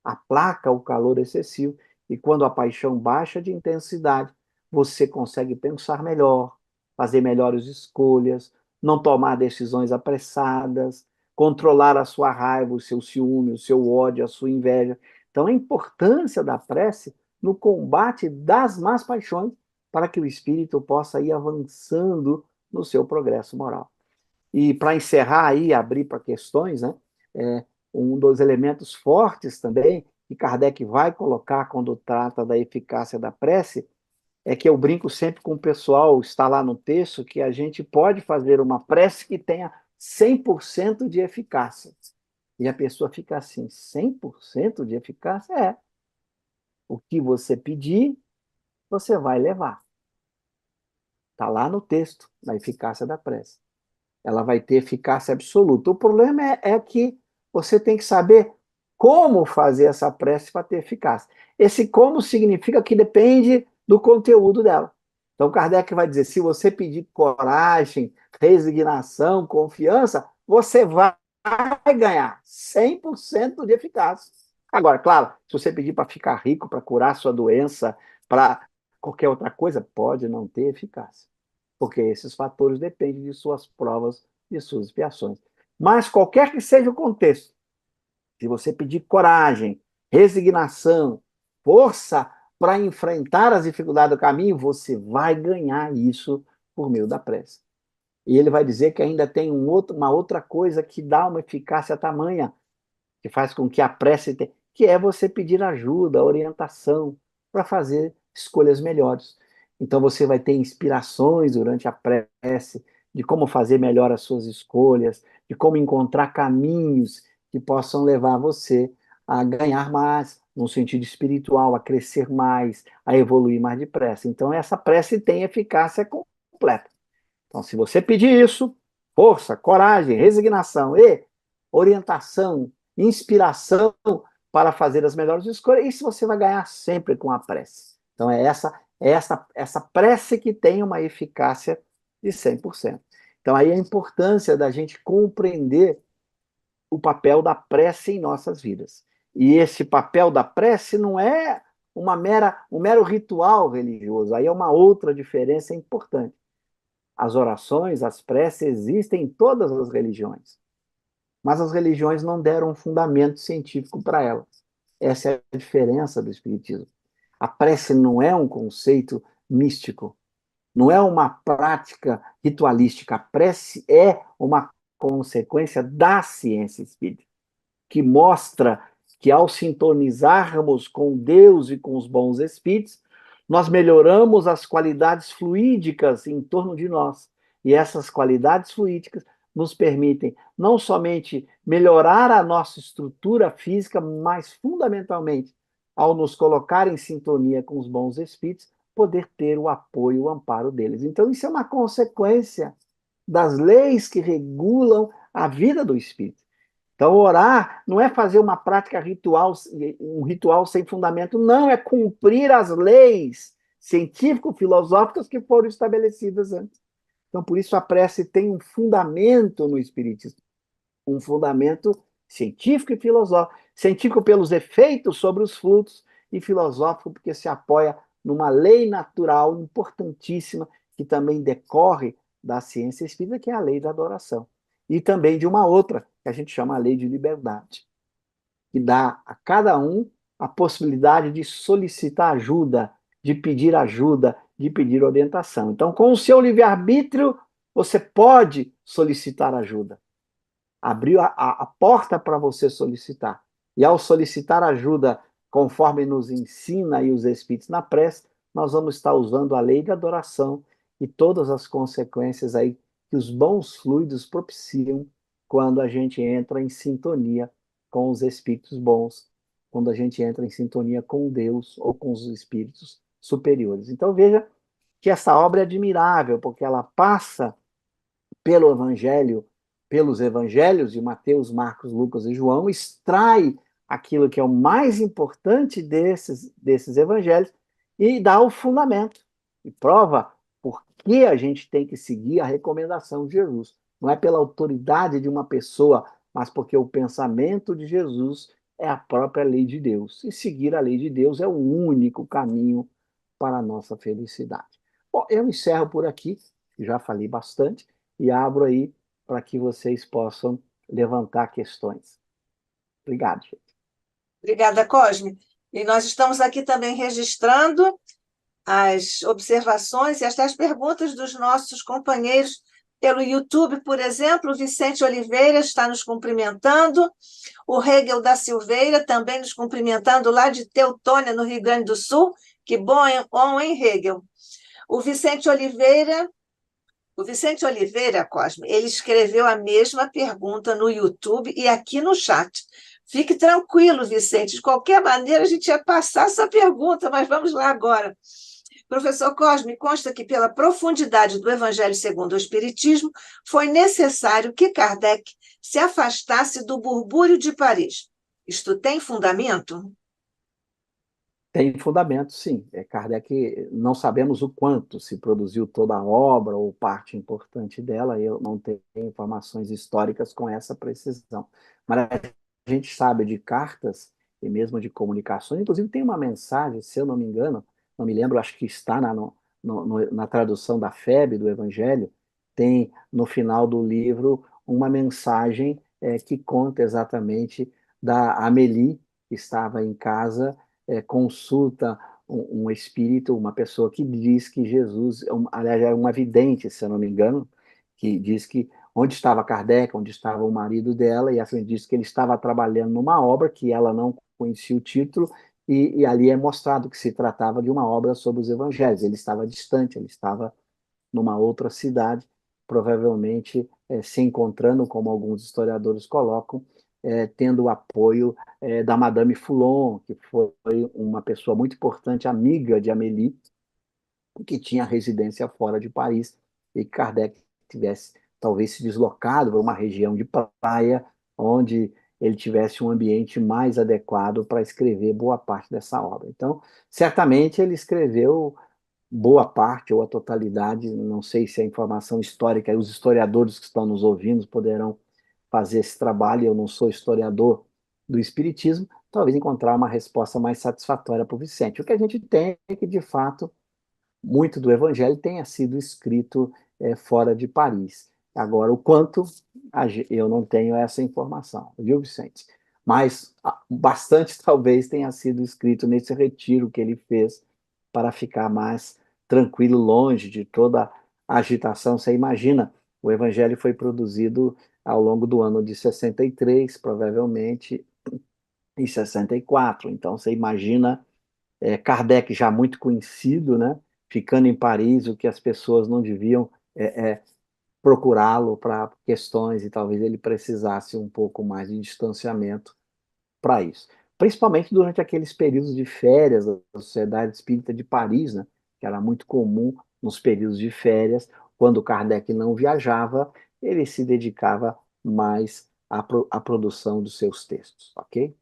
Speaker 2: aplaca o calor excessivo, e quando a paixão baixa de intensidade, você consegue pensar melhor, fazer melhores escolhas, não tomar decisões apressadas, controlar a sua raiva, o seu ciúme, o seu ódio, a sua inveja. Então, a importância da prece no combate das más paixões, para que o espírito possa ir avançando no seu progresso moral. E para encerrar aí, abrir para questões, né, um dos elementos fortes também que Kardec vai colocar quando trata da eficácia da prece, é que eu brinco sempre com o pessoal, está lá no texto, que a gente pode fazer uma prece que tenha 100% de eficácia. E a pessoa fica assim: 100% de eficácia? É. O que você pedir, você vai levar. Está lá no texto, na eficácia da prece. Ela vai ter eficácia absoluta. O problema é que você tem que saber como fazer essa prece para ter eficácia. Esse como significa que depende do conteúdo dela. Então, Kardec vai dizer: se você pedir coragem, resignação, confiança, você vai ganhar 100% de eficácia. Agora, claro, se você pedir para ficar rico, para curar sua doença, para qualquer outra coisa, pode não ter eficácia, porque esses fatores dependem de suas provas, de suas expiações. Mas qualquer que seja o contexto, se você pedir coragem, resignação, força para enfrentar as dificuldades do caminho, você vai ganhar isso por meio da prece. E ele vai dizer que ainda tem uma outra coisa que dá uma eficácia tamanha, que faz com que a prece, que é você pedir ajuda, orientação, para fazer escolhas melhores. Então você vai ter inspirações durante a prece de como fazer melhor as suas escolhas, de como encontrar caminhos que possam levar você a ganhar mais, no sentido espiritual, a crescer mais, a evoluir mais depressa. Então essa prece tem eficácia completa. Então, se você pedir isso, força, coragem, resignação e orientação, inspiração para fazer as melhores escolhas, isso você vai ganhar sempre com a prece. Então, essa É essa prece que tem uma eficácia de 100%. Então, aí a importância da gente compreender o papel da prece em nossas vidas. E esse papel da prece não é um mero ritual religioso, aí é uma outra diferença importante. As orações, as preces existem em todas as religiões, mas as religiões não deram um fundamento científico para elas. Essa é a diferença do Espiritismo. A prece não é um conceito místico, não é uma prática ritualística. A prece é uma consequência da ciência espírita, que mostra que ao sintonizarmos com Deus e com os bons espíritos, nós melhoramos as qualidades fluídicas em torno de nós. E essas qualidades fluídicas nos permitem não somente melhorar a nossa estrutura física, mas fundamentalmente, ao nos colocar em sintonia com os bons espíritos, poder ter o apoio, o amparo deles. Então, isso é uma consequência das leis que regulam a vida do espírito. Então, orar não é fazer uma prática ritual, um ritual sem fundamento, não, é cumprir as leis científico-filosóficas que foram estabelecidas antes. Então, por isso, a prece tem um fundamento no Espiritismo, um fundamento científico e filosófico. Científico pelos efeitos sobre os fluxos e filosófico porque se apoia numa lei natural importantíssima que também decorre da ciência espírita, que é a lei da adoração. E também de uma outra, que a gente chama a lei de liberdade, que dá a cada um a possibilidade de solicitar ajuda, de pedir orientação. Então, com o seu livre-arbítrio, você pode solicitar ajuda. Abriu a porta para você solicitar. E ao solicitar ajuda, conforme nos ensina aí os Espíritos na prece, nós vamos estar usando a lei da adoração e todas as consequências aí que os bons fluidos propiciam quando a gente entra em sintonia com os Espíritos bons, quando a gente entra em sintonia com Deus ou com os Espíritos superiores. Então veja que essa obra é admirável, porque ela passa pelo Evangelho, pelos Evangelhos de Mateus, Marcos, Lucas e João, extrai aquilo que é o mais importante desses Evangelhos e dá o fundamento e prova por que a gente tem que seguir a recomendação de Jesus. Não é pela autoridade de uma pessoa, mas porque o pensamento de Jesus é a própria lei de Deus. E seguir a lei de Deus é o único caminho para a nossa felicidade. Bom, eu encerro por aqui, já falei bastante, e abro aí para que vocês possam levantar questões. Obrigado, gente.
Speaker 1: Obrigada, Cosme. E nós estamos aqui também registrando as observações e até as perguntas dos nossos companheiros pelo YouTube, por exemplo. O Vicente Oliveira está nos cumprimentando, o Hegel da Silveira também nos cumprimentando lá de Teutônia, no Rio Grande do Sul. Que bom, hein, Hegel? O Vicente Oliveira Cosme, ele escreveu a mesma pergunta no YouTube e aqui no chat. Fique tranquilo, Vicente. De qualquer maneira, a gente ia passar essa pergunta, mas vamos lá agora. Professor Cosme, consta que, pela profundidade do Evangelho segundo o Espiritismo, foi necessário que Kardec se afastasse do burbúrio de Paris. Isto tem fundamento?
Speaker 2: Tem fundamento, sim. Kardec, não sabemos o quanto se produziu toda a obra ou parte importante dela, eu não tenho informações históricas com essa precisão. Mas a gente sabe de cartas e mesmo de comunicações, inclusive tem uma mensagem, se eu não me engano, não me lembro, acho que está na tradução da FEB, do Evangelho, tem no final do livro uma mensagem que conta exatamente da Amélie, que estava em casa consulta um espírito, uma pessoa que diz que Jesus, aliás, é uma vidente, se eu não me engano, que diz que onde estava Kardec, onde estava o marido dela, e assim diz que ele estava trabalhando numa obra que ela não conhecia o título, e ali é mostrado que se tratava de uma obra sobre os evangelhos. Ele estava distante, ele estava numa outra cidade, provavelmente se encontrando, como alguns historiadores colocam, tendo o apoio da Madame Foulon, que foi uma pessoa muito importante, amiga de Amélie, que tinha residência fora de Paris, e Kardec tivesse talvez se deslocado para uma região de praia, onde ele tivesse um ambiente mais adequado para escrever boa parte dessa obra. Então, certamente ele escreveu boa parte ou a totalidade, não sei se é informação histórica, os historiadores que estão nos ouvindo poderão fazer esse trabalho, eu não sou historiador do Espiritismo, talvez encontrar uma resposta mais satisfatória para o Vicente. O que a gente tem é que, de fato, muito do Evangelho tenha sido escrito fora de Paris. Agora, o quanto eu não tenho essa informação, viu, Vicente? Mas bastante talvez tenha sido escrito nesse retiro que ele fez para ficar mais tranquilo, longe de toda a agitação. Você imagina, o Evangelho foi produzido ao longo do ano de 63, provavelmente em 64. Então, você imagina Kardec já muito conhecido, né? Ficando em Paris, o que as pessoas não deviam procurá-lo para questões e talvez ele precisasse um pouco mais de distanciamento para isso. Principalmente durante aqueles períodos de férias da Sociedade Espírita de Paris, né? Que era muito comum nos períodos de férias, quando Kardec não viajava, ele se dedicava mais à produção dos seus textos, ok?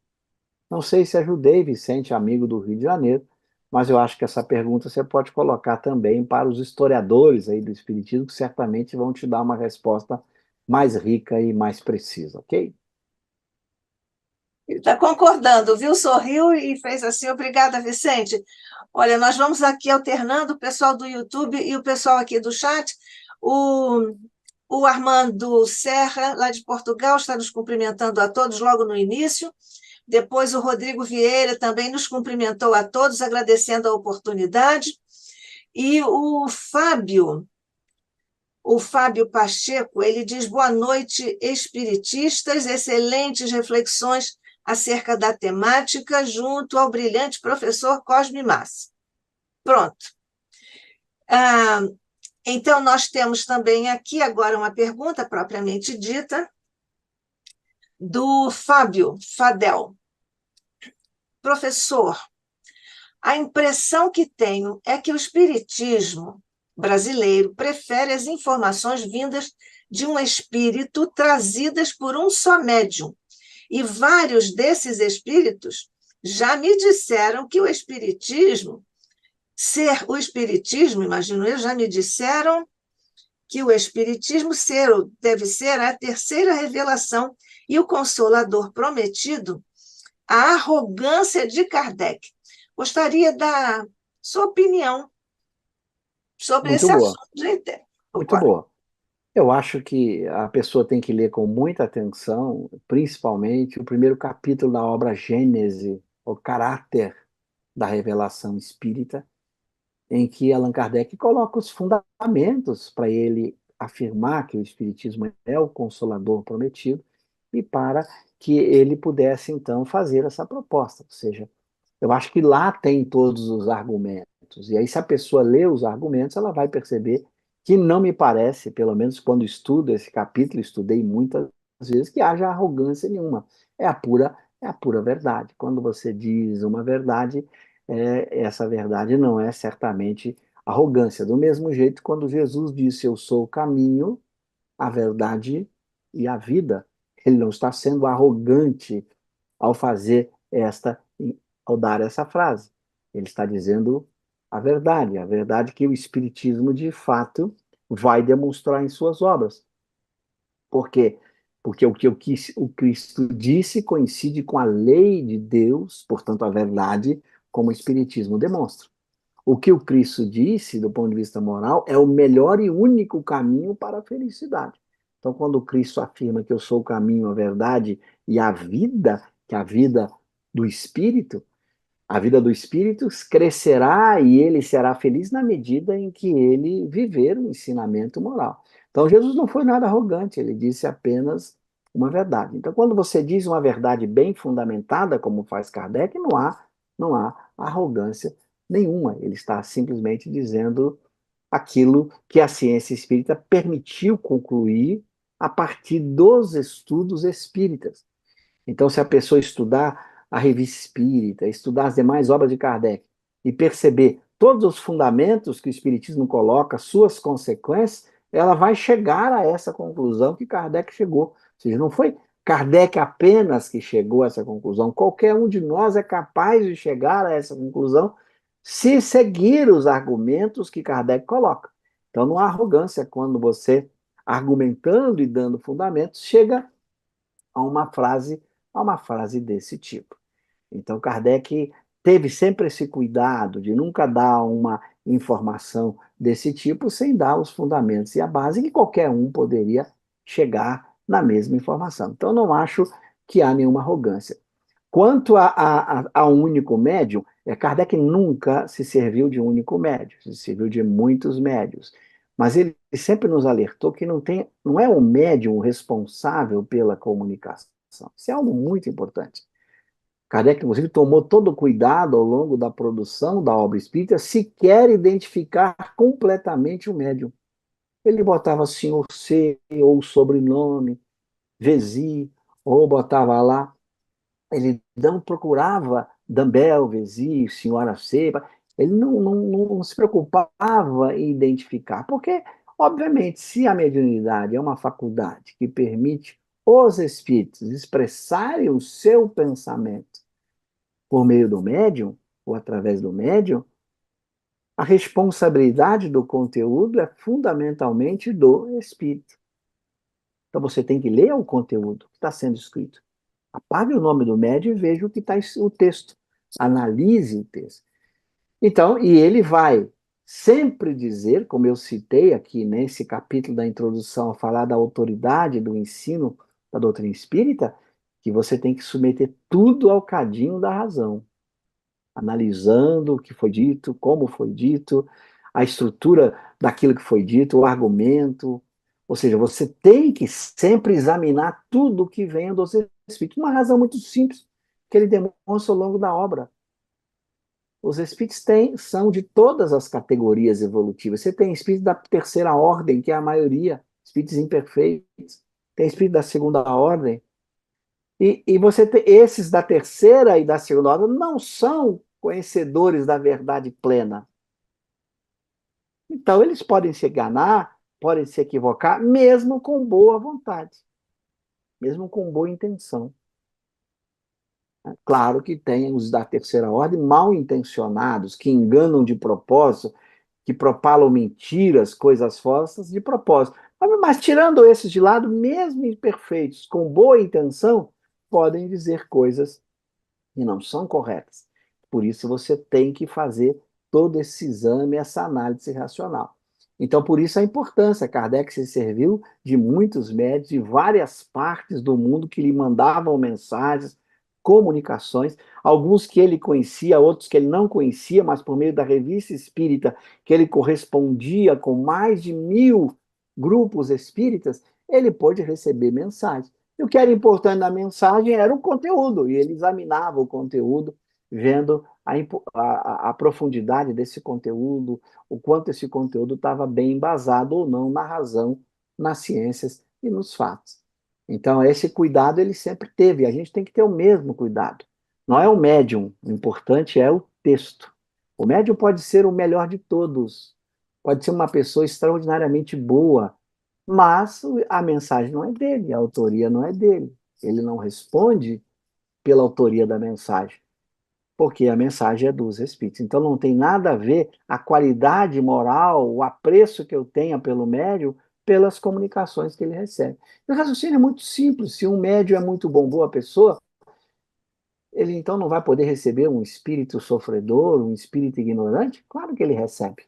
Speaker 2: Não sei se ajudei, Vicente, amigo do Rio de Janeiro, mas eu acho que essa pergunta você pode colocar também para os historiadores aí do Espiritismo, que certamente vão te dar uma resposta mais rica e mais precisa, ok?
Speaker 1: Ele está concordando, viu? Sorriu e fez assim, obrigada, Vicente. Olha, nós vamos aqui alternando o pessoal do YouTube e o pessoal aqui do chat. O, o Armando Serra, lá de Portugal, está nos cumprimentando a todos logo no início. Depois o Rodrigo Vieira também nos cumprimentou a todos, agradecendo a oportunidade. E o Fábio Pacheco, ele diz: boa noite, espiritistas, excelentes reflexões acerca da temática, junto ao brilhante professor Cosme Massa. Pronto. Então, nós temos também aqui agora uma pergunta propriamente dita, do Fábio Fadel. Professor, a impressão que tenho é que o espiritismo brasileiro prefere as informações vindas de um espírito trazidas por um só médium. E vários desses espíritos já me disseram que o espiritismo, imagino eu, já me disseram que o espiritismo deve ser a terceira revelação e o consolador prometido, a arrogância de Kardec. Gostaria da sua opinião sobre
Speaker 2: Muito
Speaker 1: esse
Speaker 2: boa,
Speaker 1: assunto. Gente.
Speaker 2: muito
Speaker 1: Agora,
Speaker 2: boa. Eu acho que a pessoa tem que ler com muita atenção, principalmente o primeiro capítulo da obra Gênese, o caráter da revelação espírita, em que Allan Kardec coloca os fundamentos para ele afirmar que o Espiritismo é o consolador prometido e para que ele pudesse, então, fazer essa proposta. Ou seja, eu acho que lá tem todos os argumentos. E aí, se a pessoa lê os argumentos, ela vai perceber que não me parece, pelo menos quando estudo esse capítulo, estudei muitas vezes, que haja arrogância nenhuma. É a pura verdade. Quando você diz uma verdade, essa verdade não é certamente arrogância. Do mesmo jeito, quando Jesus disse, eu sou o caminho, a verdade e a vida, ele não está sendo arrogante ao fazer ao dar essa frase. Ele está dizendo a verdade que o Espiritismo, de fato, vai demonstrar em suas obras. Por quê? Porque o Cristo disse coincide com a lei de Deus, portanto, a verdade, como o Espiritismo demonstra. O que o Cristo disse, do ponto de vista moral, é o melhor e único caminho para a felicidade. Então, quando o Cristo afirma que eu sou o caminho, a verdade e a vida, que é a vida do espírito crescerá e ele será feliz na medida em que ele viver o ensinamento moral. Então, Jesus não foi nada arrogante, ele disse apenas uma verdade. Então, quando você diz uma verdade bem fundamentada, como faz Kardec, não há arrogância nenhuma. Ele está simplesmente dizendo aquilo que a ciência espírita permitiu concluir a partir dos estudos espíritas. Então, se a pessoa estudar a Revista Espírita, estudar as demais obras de Kardec e perceber todos os fundamentos que o Espiritismo coloca, suas consequências, ela vai chegar a essa conclusão que Kardec chegou. Ou seja, não foi Kardec apenas que chegou a essa conclusão, qualquer um de nós é capaz de chegar a essa conclusão se seguir os argumentos que Kardec coloca. Então, não há arrogância quando você, argumentando e dando fundamentos, chega a uma frase desse tipo. Então, Kardec teve sempre esse cuidado de nunca dar uma informação desse tipo sem dar os fundamentos e a base que qualquer um poderia chegar na mesma informação. Então, não acho que há nenhuma arrogância. Quanto a um único médium, Kardec nunca se serviu de um único médium, se serviu de muitos médios. Mas ele sempre nos alertou que não é o médium responsável pela comunicação. Isso é algo muito importante. Kardec, inclusive, tomou todo o cuidado ao longo da produção da obra espírita, se quer identificar completamente o médium. Ele botava senhor C, ou sobrenome, Vesi, ou botava lá. Ele não procurava Dambel, Vesi, senhora C. Ele não se preocupava em identificar, porque, obviamente, se a mediunidade é uma faculdade que permite os espíritos expressarem o seu pensamento por meio do médium, ou através do médium, a responsabilidade do conteúdo é fundamentalmente do espírito. Então você tem que ler o conteúdo que está sendo escrito. Apague o nome do médium e veja o que está o texto. Analise o texto. Então, e ele vai sempre dizer, como eu citei aqui nesse capítulo da introdução, a falar da autoridade do ensino da doutrina espírita, que você tem que submeter tudo ao cadinho da razão, analisando o que foi dito, como foi dito, a estrutura daquilo que foi dito, o argumento. Ou seja, você tem que sempre examinar tudo o que vem dos Espíritos. Uma razão muito simples que ele demonstra ao longo da obra. Os Espíritos são de todas as categorias evolutivas. Você tem Espíritos da terceira ordem, que é a maioria, Espíritos imperfeitos. Tem Espíritos da segunda ordem. E você tem esses da terceira e da segunda ordem não são conhecedores da verdade plena. Então, eles podem se enganar, podem se equivocar, mesmo com boa vontade, mesmo com boa intenção. Claro que tem os da terceira ordem mal intencionados, que enganam de propósito, que propalam mentiras, coisas falsas de propósito. Mas tirando esses de lado, mesmo imperfeitos, com boa intenção, podem dizer coisas que não são corretas. Por isso você tem que fazer todo esse exame, essa análise racional. Então, por isso a importância. Kardec se serviu de muitos médios de várias partes do mundo que lhe mandavam mensagens, comunicações, alguns que ele conhecia, outros que ele não conhecia, mas por meio da revista espírita, que ele correspondia com mais de 1000 grupos espíritas, ele pôde receber mensagens. E o que era importante na mensagem era o conteúdo, e ele examinava o conteúdo, vendo a profundidade desse conteúdo, o quanto esse conteúdo estava bem embasado ou não na razão, nas ciências e nos fatos. Então, esse cuidado ele sempre teve, e a gente tem que ter o mesmo cuidado. Não é o médium, o importante é o texto. O médium pode ser o melhor de todos, pode ser uma pessoa extraordinariamente boa, mas a mensagem não é dele, a autoria não é dele. Ele não responde pela autoria da mensagem, porque a mensagem é dos Espíritos. Então não tem nada a ver a qualidade moral, o apreço que eu tenha pelo médium, pelas comunicações que ele recebe. O raciocínio é muito simples. Se um médium é muito bom, boa pessoa, ele então não vai poder receber um espírito sofredor, um espírito ignorante? Claro que ele recebe.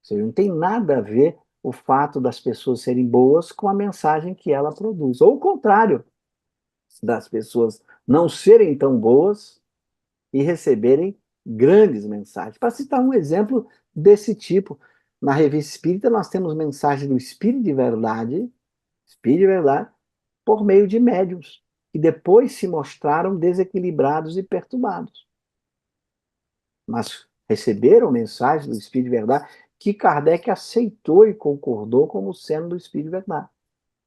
Speaker 2: Ou seja, não tem nada a ver o fato das pessoas serem boas com a mensagem que ela produz. Ou o contrário, das pessoas não serem tão boas e receberem grandes mensagens. Para citar um exemplo desse tipo, na Revista Espírita nós temos mensagens do Espírito de Verdade, por meio de médiuns, que depois se mostraram desequilibrados e perturbados. Mas receberam mensagens do Espírito de Verdade que Kardec aceitou e concordou como sendo do Espírito de Verdade.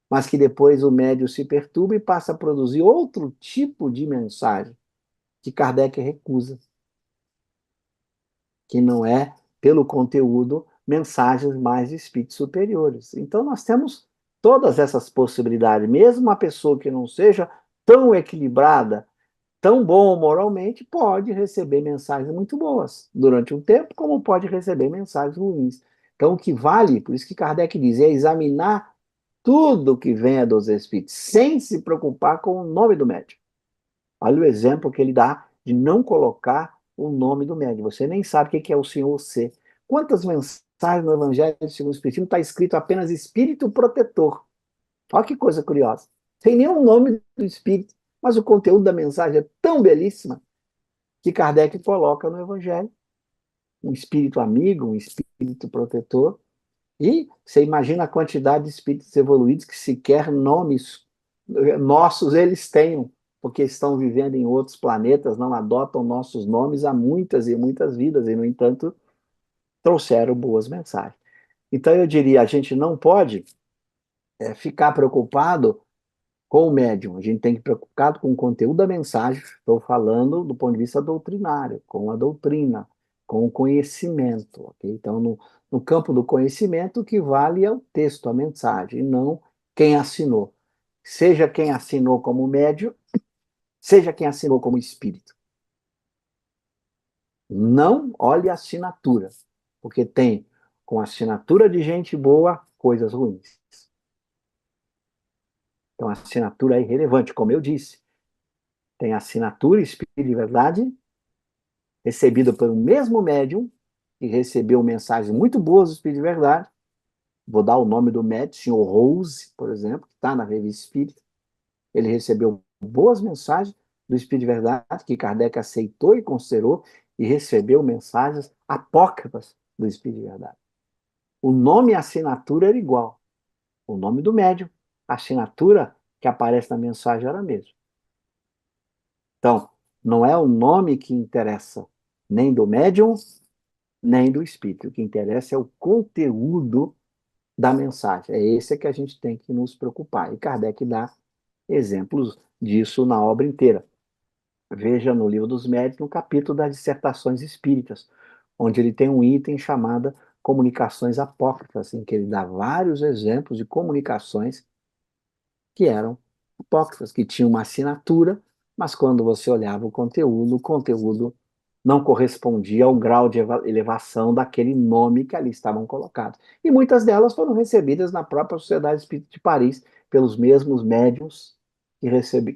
Speaker 2: Mas que depois o médium se perturba e passa a produzir outro tipo de mensagem que Kardec recusa, que não é, pelo conteúdo, mensagens mais de espíritos superiores. Então nós temos todas essas possibilidades. Mesmo uma pessoa que não seja tão equilibrada tão bom moralmente, pode receber mensagens muito boas durante um tempo, como pode receber mensagens ruins. Então, o que vale, por isso que Kardec diz, é examinar tudo que venha dos espíritos, sem se preocupar com o nome do médium. Olha o exemplo que ele dá de não colocar o nome do médium. Você nem sabe o que é o Senhor C. Quantas mensagens no Evangelho segundo o Espiritismo está escrito apenas Espírito Protetor? Olha que coisa curiosa. Sem nenhum nome do Espírito. Mas o conteúdo da mensagem é tão belíssima que Kardec coloca no Evangelho um espírito amigo, um espírito protetor. E você imagina a quantidade de espíritos evoluídos que sequer nomes nossos eles tenham, porque estão vivendo em outros planetas, não adotam nossos nomes há muitas e muitas vidas, e, no entanto, trouxeram boas mensagens. Então, eu diria, a gente não pode ficar preocupado com o médium, a gente tem que ficar preocupado com o conteúdo da mensagem, estou falando do ponto de vista doutrinário, com a doutrina, com o conhecimento. Okay? Então, no campo do conhecimento, o que vale é o texto, a mensagem, e não quem assinou. Seja quem assinou como médium, seja quem assinou como espírito. Não olhe a assinatura, porque tem, com assinatura de gente boa, coisas ruins. Então, a assinatura é irrelevante, como eu disse. Tem assinatura Espírito de Verdade, recebida pelo mesmo médium, que recebeu mensagens muito boas do Espírito de Verdade. Vou dar o nome do médium, senhor Rose, por exemplo, que está na Revista Espírita. Ele recebeu boas mensagens do Espírito de Verdade, que Kardec aceitou e considerou, e recebeu mensagens apócrifas do Espírito de Verdade. O nome e a assinatura era igual. O nome do médium, a assinatura que aparece na mensagem era a mesma. Então, não é o nome que interessa, nem do médium, nem do espírito. O que interessa é o conteúdo da mensagem. É esse que a gente tem que nos preocupar. E Kardec dá exemplos disso na obra inteira. Veja no Livro dos Médiuns, no capítulo das dissertações espíritas, onde ele tem um item chamado comunicações apócrifas, em que ele dá vários exemplos de comunicações que eram apócrifas, que tinham uma assinatura, mas quando você olhava o conteúdo não correspondia ao grau de elevação daquele nome que ali estavam colocados. E muitas delas foram recebidas na própria Sociedade Espírita de Paris, pelos mesmos médiuns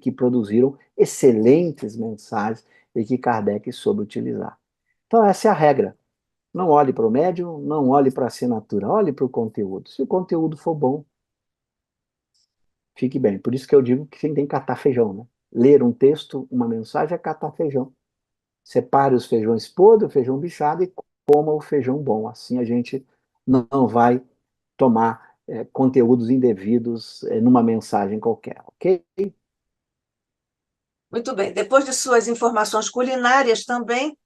Speaker 2: que produziram excelentes mensagens e que Kardec soube utilizar. Então, essa é a regra. Não olhe para o médium, não olhe para a assinatura, olhe para o conteúdo. Se o conteúdo for bom, fique bem. Por isso que eu digo que tem que catar feijão, né? Ler um texto, uma mensagem é catar feijão. Separe os feijões podres, o feijão bichado e coma o feijão bom. Assim a gente não vai tomar conteúdos indevidos numa mensagem qualquer, ok?
Speaker 1: Muito bem. Depois de suas informações culinárias também,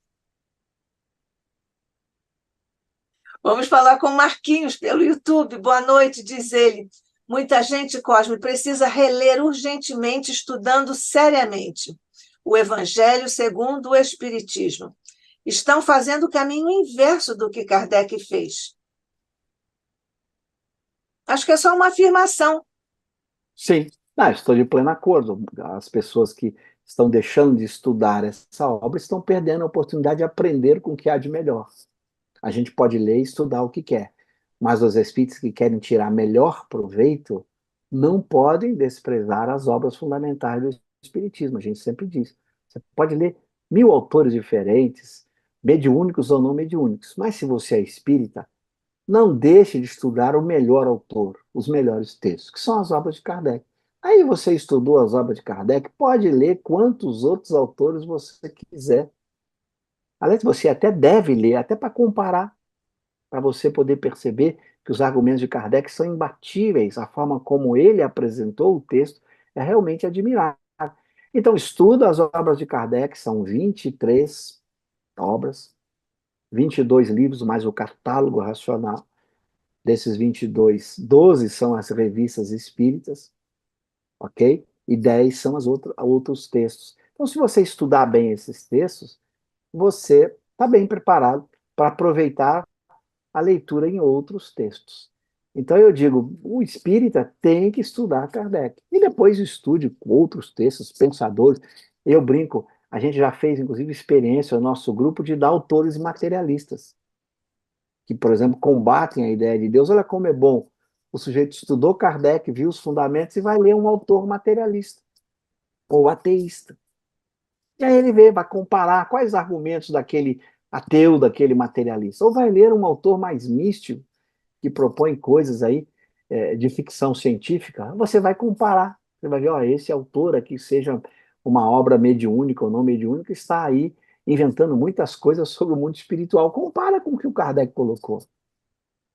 Speaker 1: vamos falar com Marquinhos pelo YouTube. Boa noite, diz ele. Muita gente, Cosme, precisa reler urgentemente, estudando seriamente o Evangelho segundo o Espiritismo. Estão fazendo o caminho inverso do que Kardec fez. Acho que é só uma afirmação.
Speaker 2: Sim, estou de pleno acordo. As pessoas que estão deixando de estudar essa obra estão perdendo a oportunidade de aprender com o que há de melhor. A gente pode ler e estudar o que quer, mas os espíritos que querem tirar melhor proveito não podem desprezar as obras fundamentais do Espiritismo. A gente sempre diz. Você pode ler 1000 autores diferentes, mediúnicos ou não mediúnicos, mas se você é espírita, não deixe de estudar o melhor autor, os melhores textos, que são as obras de Kardec. Aí você estudou as obras de Kardec, pode ler quantos outros autores você quiser. Aliás, você até deve ler, até para comparar, para você poder perceber que os argumentos de Kardec são imbatíveis, a forma como ele apresentou o texto é realmente admirável. Então, estuda as obras de Kardec, são 23 obras, 22 livros, mais o catálogo racional. Desses 22, 12 são as revistas espíritas, ok? E 10 são outros textos. Então, se você estudar bem esses textos, você está bem preparado para aproveitar a leitura em outros textos. Então eu digo, o espírita tem que estudar Kardec. E depois estude outros textos, pensadores. Eu brinco, a gente já fez, inclusive, experiência no nosso grupo de dar autores materialistas, que, por exemplo, combatem a ideia de Deus. Olha como é bom. O sujeito estudou Kardec, viu os fundamentos e vai ler um autor materialista ou ateísta. E aí ele vê, vai comparar quais argumentos daquele ateu, daquele materialista. Ou vai ler um autor mais místico, que propõe coisas aí de ficção científica. Você vai comparar. Você vai ver, ó, esse autor aqui, seja uma obra mediúnica ou não mediúnica, está aí inventando muitas coisas sobre o mundo espiritual. Compara com o que o Kardec colocou.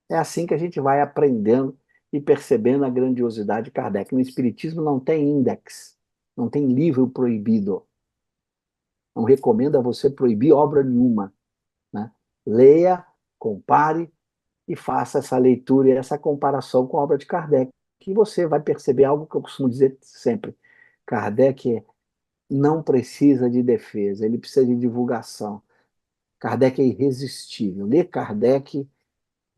Speaker 2: É assim que a gente vai aprendendo e percebendo a grandiosidade de Kardec. No Espiritismo não tem índex, não tem livro proibido. Não recomendo a você proibir obra nenhuma, né? Leia, compare e faça essa leitura e essa comparação com a obra de Kardec, que você vai perceber algo que eu costumo dizer sempre. Kardec não precisa de defesa, ele precisa de divulgação. Kardec é irresistível. Lê Kardec,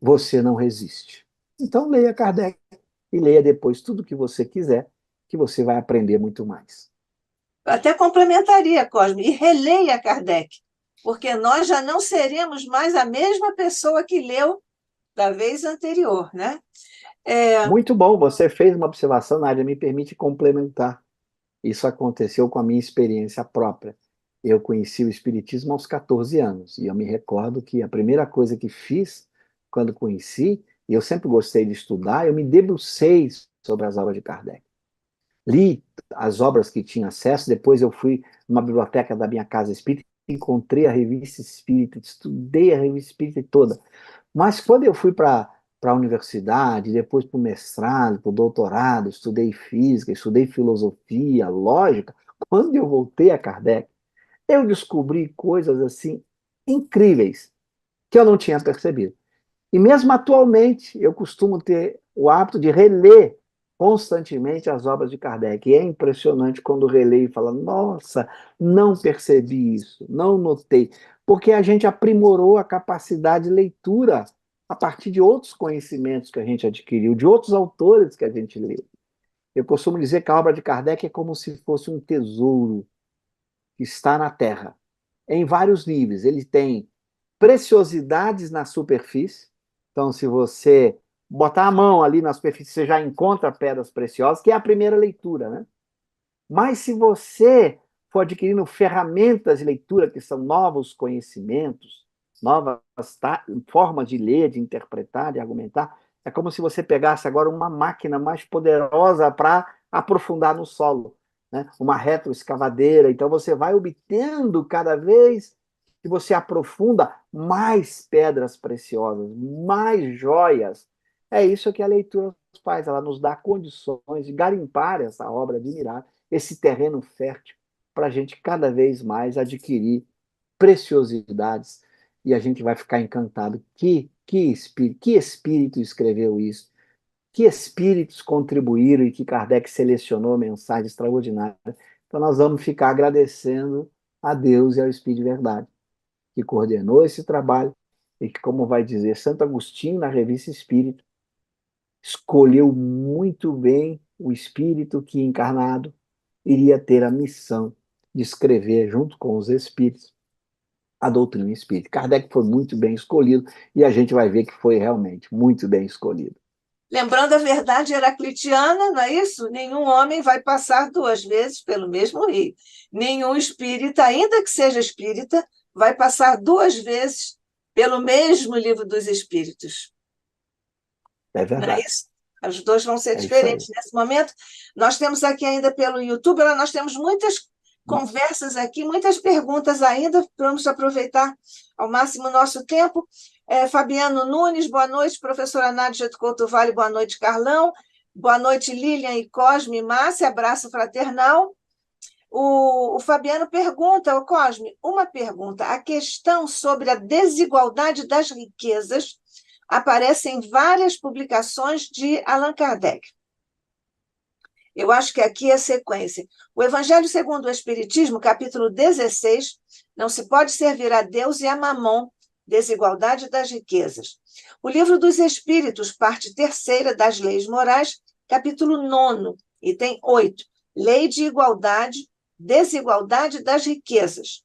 Speaker 2: você não resiste. Então leia Kardec e leia depois tudo que você quiser, que você vai aprender muito mais.
Speaker 1: Até complementaria, Cosme, e releia Kardec, porque nós já não seremos mais a mesma pessoa que leu da vez anterior, né?
Speaker 2: Muito bom, você fez uma observação, Nádia, me permite complementar. Isso aconteceu com a minha experiência própria. Eu conheci o Espiritismo aos 14 anos, e eu me recordo que a primeira coisa que fiz quando conheci, e eu sempre gostei de estudar, eu me debrucei sobre as obras de Kardec. Li as obras que tinha acesso, depois eu fui numa biblioteca da minha casa espírita, encontrei a revista espírita, estudei a revista espírita toda. Mas quando eu fui para a universidade, depois para o mestrado, para o doutorado, estudei física, estudei filosofia, lógica, quando eu voltei a Kardec, eu descobri coisas assim incríveis que eu não tinha percebido. E mesmo atualmente, eu costumo ter o hábito de reler constantemente as obras de Kardec. E é impressionante quando releio e falo, nossa, não percebi isso, não notei. Porque a gente aprimorou a capacidade de leitura a partir de outros conhecimentos que a gente adquiriu, de outros autores que a gente leu. Eu costumo dizer que a obra de Kardec é como se fosse um tesouro que está na Terra, em vários níveis. Ele tem preciosidades na superfície. Então, se você botar a mão ali na superfície, você já encontra pedras preciosas, que é a primeira leitura, né? Mas se você for adquirindo ferramentas de leitura, que são novos conhecimentos, novas formas de ler, de interpretar, de argumentar, é como se você pegasse agora uma máquina mais poderosa para aprofundar no solo, né? Uma retroescavadeira. Então você vai obtendo cada vez que você aprofunda mais pedras preciosas, mais joias. É isso que a leitura faz, ela nos dá condições de garimpar essa obra admirável, esse terreno fértil, para a gente cada vez mais adquirir preciosidades e a gente vai ficar encantado. Que espírito escreveu isso? Que espíritos contribuíram e que Kardec selecionou mensagens extraordinárias? Então nós vamos ficar agradecendo a Deus e ao Espírito de Verdade, que coordenou esse trabalho e que, como vai dizer Santo Agostinho na Revista Espírita, escolheu muito bem o espírito que, encarnado, iria ter a missão de escrever, junto com os espíritos, a doutrina espírita. Kardec foi muito bem escolhido e a gente vai ver que foi realmente muito bem escolhido.
Speaker 1: Lembrando a verdade heraclitiana, não é isso? Nenhum homem vai passar duas vezes pelo mesmo rio. Nenhum espírita, ainda que seja espírita, vai passar duas vezes pelo mesmo livro dos espíritos.
Speaker 2: É
Speaker 1: Não é
Speaker 2: verdade.
Speaker 1: isso? Os dois vão ser
Speaker 2: É isso aí.
Speaker 1: diferentes nesse momento. Nós temos aqui ainda pelo YouTube, nós temos muitas conversas aqui, muitas perguntas ainda. Vamos aproveitar ao máximo o nosso tempo. Fabiano Nunes, boa noite. Professora Nádia de Couto Vale, boa noite, Carlão. Boa noite, Lilian e Cosme. Márcia, abraço fraternal. O Fabiano pergunta, o Cosme, uma pergunta. A questão sobre a desigualdade das riquezas aparece em várias publicações de Allan Kardec. Eu acho que aqui é a sequência. O Evangelho segundo o Espiritismo, capítulo 16, não se pode servir a Deus e a Mamon, desigualdade das riquezas. O Livro dos Espíritos, parte terceira das Leis Morais, capítulo 9, item 8, Lei de Igualdade desigualdade das riquezas.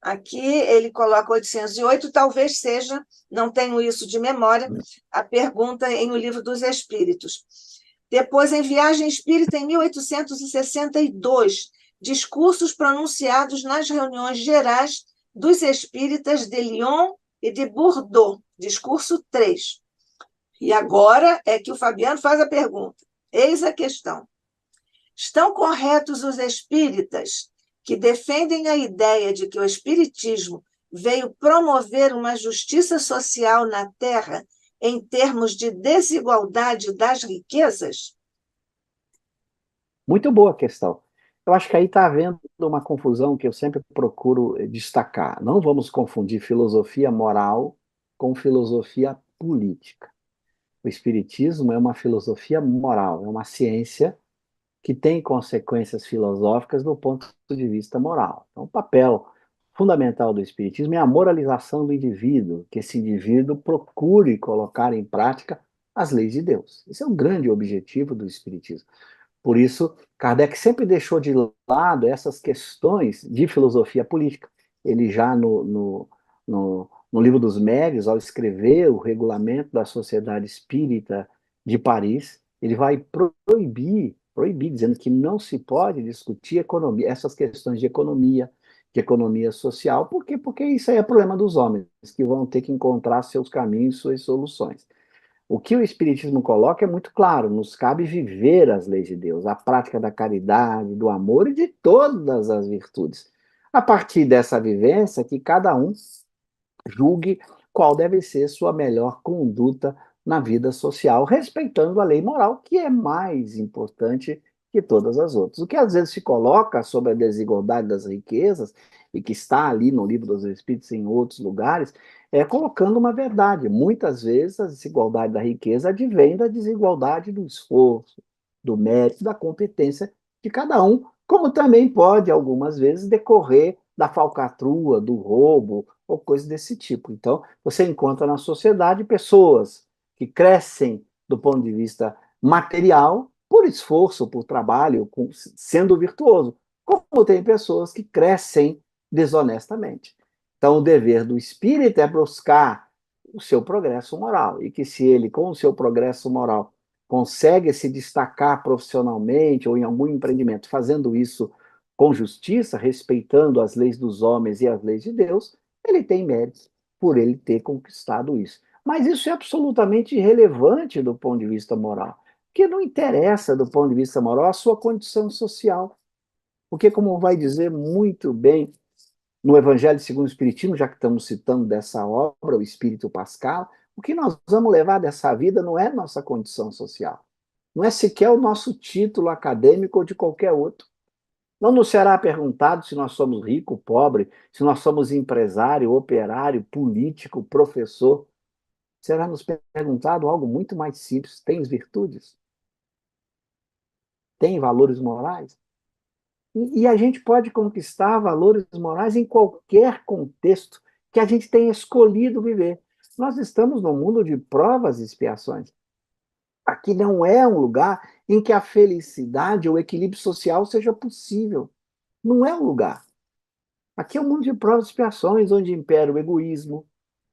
Speaker 1: Aqui ele coloca 808, talvez seja, não tenho isso de memória, a pergunta em O Livro dos Espíritos. Depois, em Viagem Espírita, em 1862, discursos pronunciados nas reuniões gerais dos espíritas de Lyon e de Bordeaux, discurso 3. E agora é que o Fabiano faz a pergunta. Eis a questão. Estão corretos os espíritas que defendem a ideia de que o espiritismo veio promover uma justiça social na Terra em termos de desigualdade das riquezas?
Speaker 2: Muito boa questão. Eu acho que aí está havendo uma confusão que eu sempre procuro destacar. Não vamos confundir filosofia moral com filosofia política. O Espiritismo é uma filosofia moral, é uma ciência que tem consequências filosóficas do ponto de vista moral. Então, o papel fundamental do Espiritismo é a moralização do indivíduo, que esse indivíduo procure colocar em prática as leis de Deus. Esse é o grande objetivo do Espiritismo. Por isso, Kardec sempre deixou de lado essas questões de filosofia política. Ele já no Livro dos Médios, ao escrever o regulamento da Sociedade Espírita de Paris, ele vai proibir, dizendo que não se pode discutir economia, essas questões de economia social. Por quê? Porque isso aí é problema dos homens, que vão ter que encontrar seus caminhos, suas soluções. O que o Espiritismo coloca é muito claro: nos cabe viver as leis de Deus, a prática da caridade, do amor e de todas as virtudes. A partir dessa vivência, que cada um julgue qual deve ser sua melhor conduta na vida social, respeitando a lei moral, que é mais importante que todas as outras. O que às vezes se coloca sobre a desigualdade das riquezas, e que está ali no Livro dos Espíritos e em outros lugares, é colocando uma verdade. Muitas vezes a desigualdade da riqueza advém da desigualdade do esforço, do mérito, da competência de cada um, como também pode, algumas vezes, decorrer da falcatrua, do roubo, ou coisas desse tipo. Então, você encontra na sociedade pessoas que crescem do ponto de vista material por esforço, por trabalho, sendo virtuoso, como tem pessoas que crescem desonestamente. Então, o dever do espírita é buscar o seu progresso moral, e que se ele, com o seu progresso moral, consegue se destacar profissionalmente ou em algum empreendimento, fazendo isso com justiça, respeitando as leis dos homens e as leis de Deus, ele tem méritos por ele ter conquistado isso. Mas isso é absolutamente irrelevante do ponto de vista moral, porque não interessa do ponto de vista moral a sua condição social. Porque, como vai dizer muito bem no Evangelho segundo o Espiritismo, já que estamos citando dessa obra, o Espírito Pascal, o que nós vamos levar dessa vida não é nossa condição social, não é sequer o nosso título acadêmico ou de qualquer outro. Não nos será perguntado se nós somos rico, pobre, se nós somos empresário, operário, político, professor. Será nos perguntado algo muito mais simples: tens virtudes? Tem valores morais? E a gente pode conquistar valores morais em qualquer contexto que a gente tenha escolhido viver. Nós estamos num mundo de provas e expiações. Aqui não é um lugar em que a felicidade ou o equilíbrio social seja possível. Não é um lugar. Aqui é um mundo de provas e expiações, onde impera o egoísmo,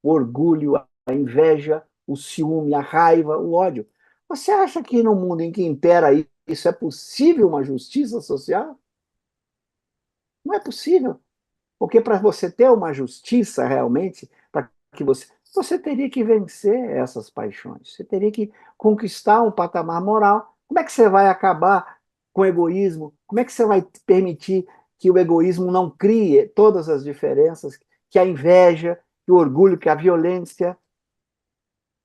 Speaker 2: o orgulho, a inveja, o ciúme, a raiva, o ódio. Você acha que no mundo em que impera isso é possível uma justiça social? Não é possível. Porque para você ter uma justiça realmente, para que você teria que vencer essas paixões. Você teria que conquistar um patamar moral. Como é que você vai acabar com o egoísmo? Como é que você vai permitir que o egoísmo não crie todas as diferenças, que a inveja, que o orgulho, que a violência?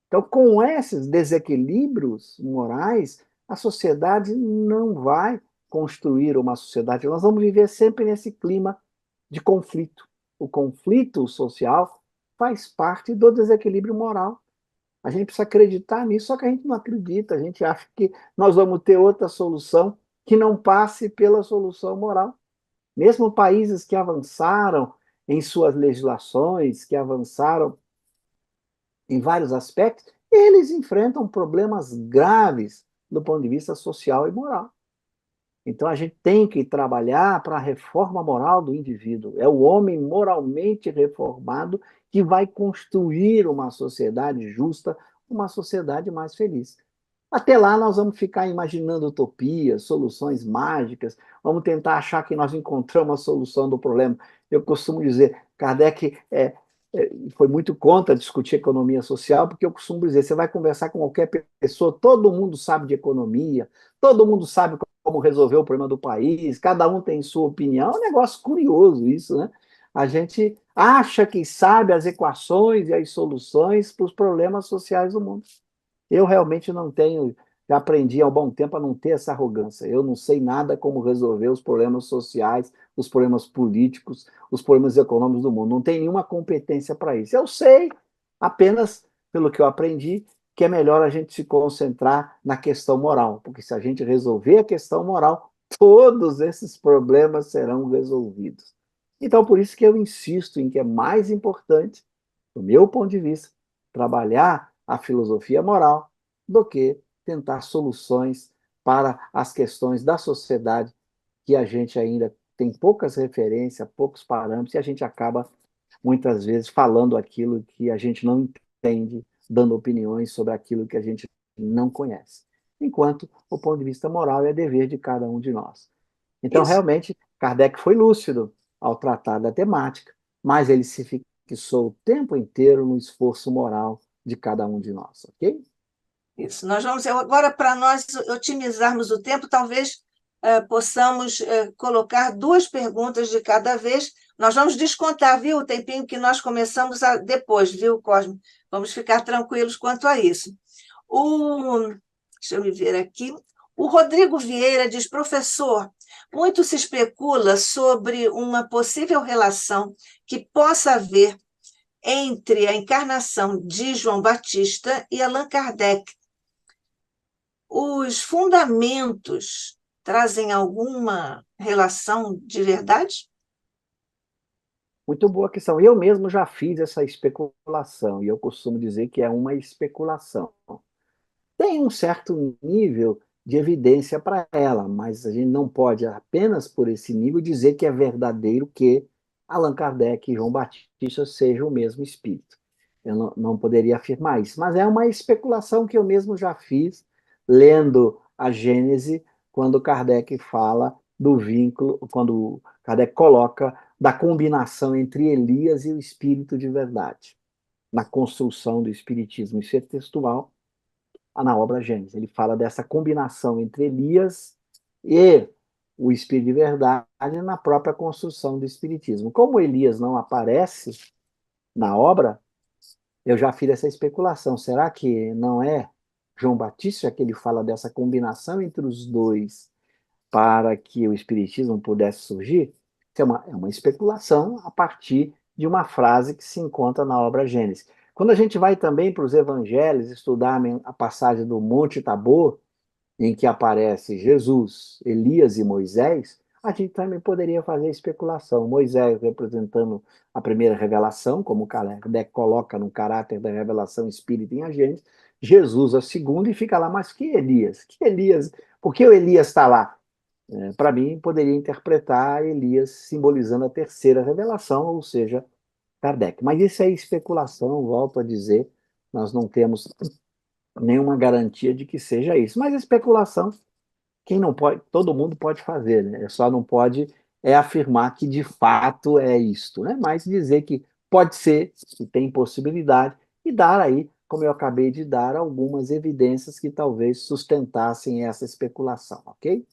Speaker 2: Então, com esses desequilíbrios morais, a sociedade não vai construir uma sociedade. Nós vamos viver sempre nesse clima de conflito. O conflito social faz parte do desequilíbrio moral. A gente precisa acreditar nisso, só que a gente não acredita. A gente acha que nós vamos ter outra solução que não passe pela solução moral. Mesmo países que avançaram em suas legislações, que avançaram em vários aspectos, eles enfrentam problemas graves do ponto de vista social e moral. Então, a gente tem que trabalhar para a reforma moral do indivíduo. É o homem moralmente reformado que vai construir uma sociedade justa, uma sociedade mais feliz. Até lá, nós vamos ficar imaginando utopias, soluções mágicas, vamos tentar achar que nós encontramos a solução do problema. Eu costumo dizer, Kardec foi muito contra discutir economia social, porque eu costumo dizer, você vai conversar com qualquer pessoa, todo mundo sabe de economia, todo mundo sabe como resolver o problema do país, cada um tem sua opinião, é um negócio curioso isso, né? A gente acha que sabe as equações e as soluções para os problemas sociais do mundo. Eu realmente não tenho, já aprendi há um bom tempo a não ter essa arrogância. Eu não sei nada como resolver os problemas sociais, os problemas políticos, os problemas econômicos do mundo. Não tenho nenhuma competência para isso. Eu sei, apenas pelo que eu aprendi, que é melhor a gente se concentrar na questão moral, porque se a gente resolver a questão moral, todos esses problemas serão resolvidos. Então, por isso que eu insisto em que é mais importante, do meu ponto de vista, trabalhar a filosofia moral do que tentar soluções para as questões da sociedade que a gente ainda tem poucas referências, poucos parâmetros, e a gente acaba, muitas vezes, falando aquilo que a gente não entende, dando opiniões sobre aquilo que a gente não conhece. Enquanto o ponto de vista moral é dever de cada um de nós. Então,
Speaker 1: Isso.
Speaker 2: realmente, Kardec foi lúcido ao tratar da temática, mas ele se fixou o tempo inteiro no esforço moral de cada um de nós, ok?
Speaker 1: Isso. Nós vamos agora, para nós otimizarmos o tempo, talvez possamos colocar duas perguntas de cada vez. Nós vamos descontar, viu, o tempinho que nós começamos depois, viu, Cosme? Vamos ficar tranquilos quanto a isso. Deixa eu me ver aqui. O Rodrigo Vieira diz, professor, muito se especula sobre uma possível relação que possa haver entre a encarnação de João Batista e Allan Kardec. Os fundamentos trazem alguma relação de verdade?
Speaker 2: Muito boa questão. Eu mesmo já fiz essa especulação, e eu costumo dizer que é uma especulação. Tem um certo nível de evidência para ela, mas a gente não pode, apenas por esse nível, dizer que é verdadeiro que Allan Kardec e João Batista sejam o mesmo espírito. Eu não poderia afirmar isso, mas é uma especulação que eu mesmo já fiz, lendo a Gênese, quando Kardec fala do vínculo, quando Kardec coloca da combinação entre Elias e o espírito de verdade, na construção do espiritismo. Isso é textual na obra Gênesis. Ele fala dessa combinação entre Elias e o Espírito de Verdade na própria construção do Espiritismo. Como Elias não aparece na obra, eu já fiz essa especulação. Será que não é João Batista que ele fala dessa combinação entre os dois para que o Espiritismo pudesse surgir? Isso é uma especulação a partir de uma frase que se encontra na obra Gênesis. Quando a gente vai também para os evangelhos estudar a passagem do Monte Tabor, em que aparece Jesus, Elias e Moisés, a gente também poderia fazer especulação. Moisés representando a primeira revelação, como Kardec coloca no caráter da revelação espírita em Agentes, Jesus a segunda, e fica lá, mas que Elias? Que Elias? Por que o Elias está lá? Para mim, poderia interpretar Elias simbolizando a terceira revelação, ou seja, Kardec. Mas isso é especulação, volto a dizer, nós não temos nenhuma garantia de que seja isso. Mas especulação, quem não pode, todo mundo pode fazer, né? Só não pode afirmar que de fato é isto, né? Mas dizer que pode ser, que tem possibilidade, e dar aí, como eu acabei de dar, algumas evidências que talvez sustentassem essa especulação, ok?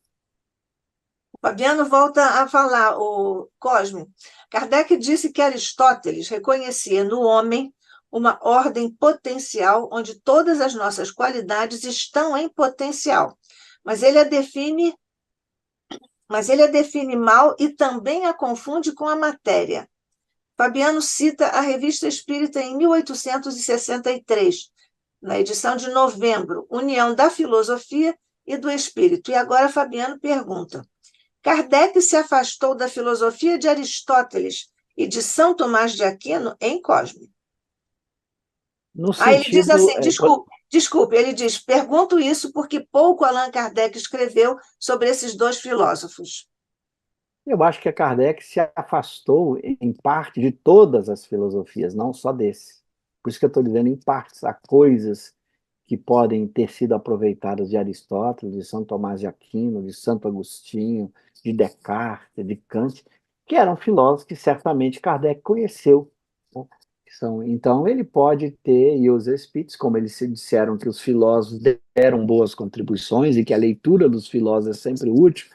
Speaker 1: Fabiano volta a falar, o Cosme. Kardec disse que Aristóteles reconhecia no homem uma ordem potencial onde todas as nossas qualidades estão em potencial, mas ele a define, mal e também a confunde com a matéria. Fabiano cita a Revista Espírita em 1863, na edição de novembro, União da Filosofia e do Espírito. E agora Fabiano pergunta: Kardec se afastou da filosofia de Aristóteles e de São Tomás de Aquino em Cosme.
Speaker 2: No
Speaker 1: Aí ele diz
Speaker 2: sentido,
Speaker 1: assim, desculpa, Desculpe, ele diz: pergunto isso porque pouco Allan Kardec escreveu sobre esses dois filósofos.
Speaker 2: Eu acho que a Kardec se afastou, em parte, de todas as filosofias, não só desse. Por isso que eu estou dizendo, em partes, há coisas que podem ter sido aproveitadas de Aristóteles, de São Tomás de Aquino, de Santo Agostinho, de Descartes, de Kant, que eram filósofos que certamente Kardec conheceu, né? Então, ele pode ter, e os espíritos, como eles se disseram que os filósofos deram boas contribuições e que a leitura dos filósofos é sempre útil,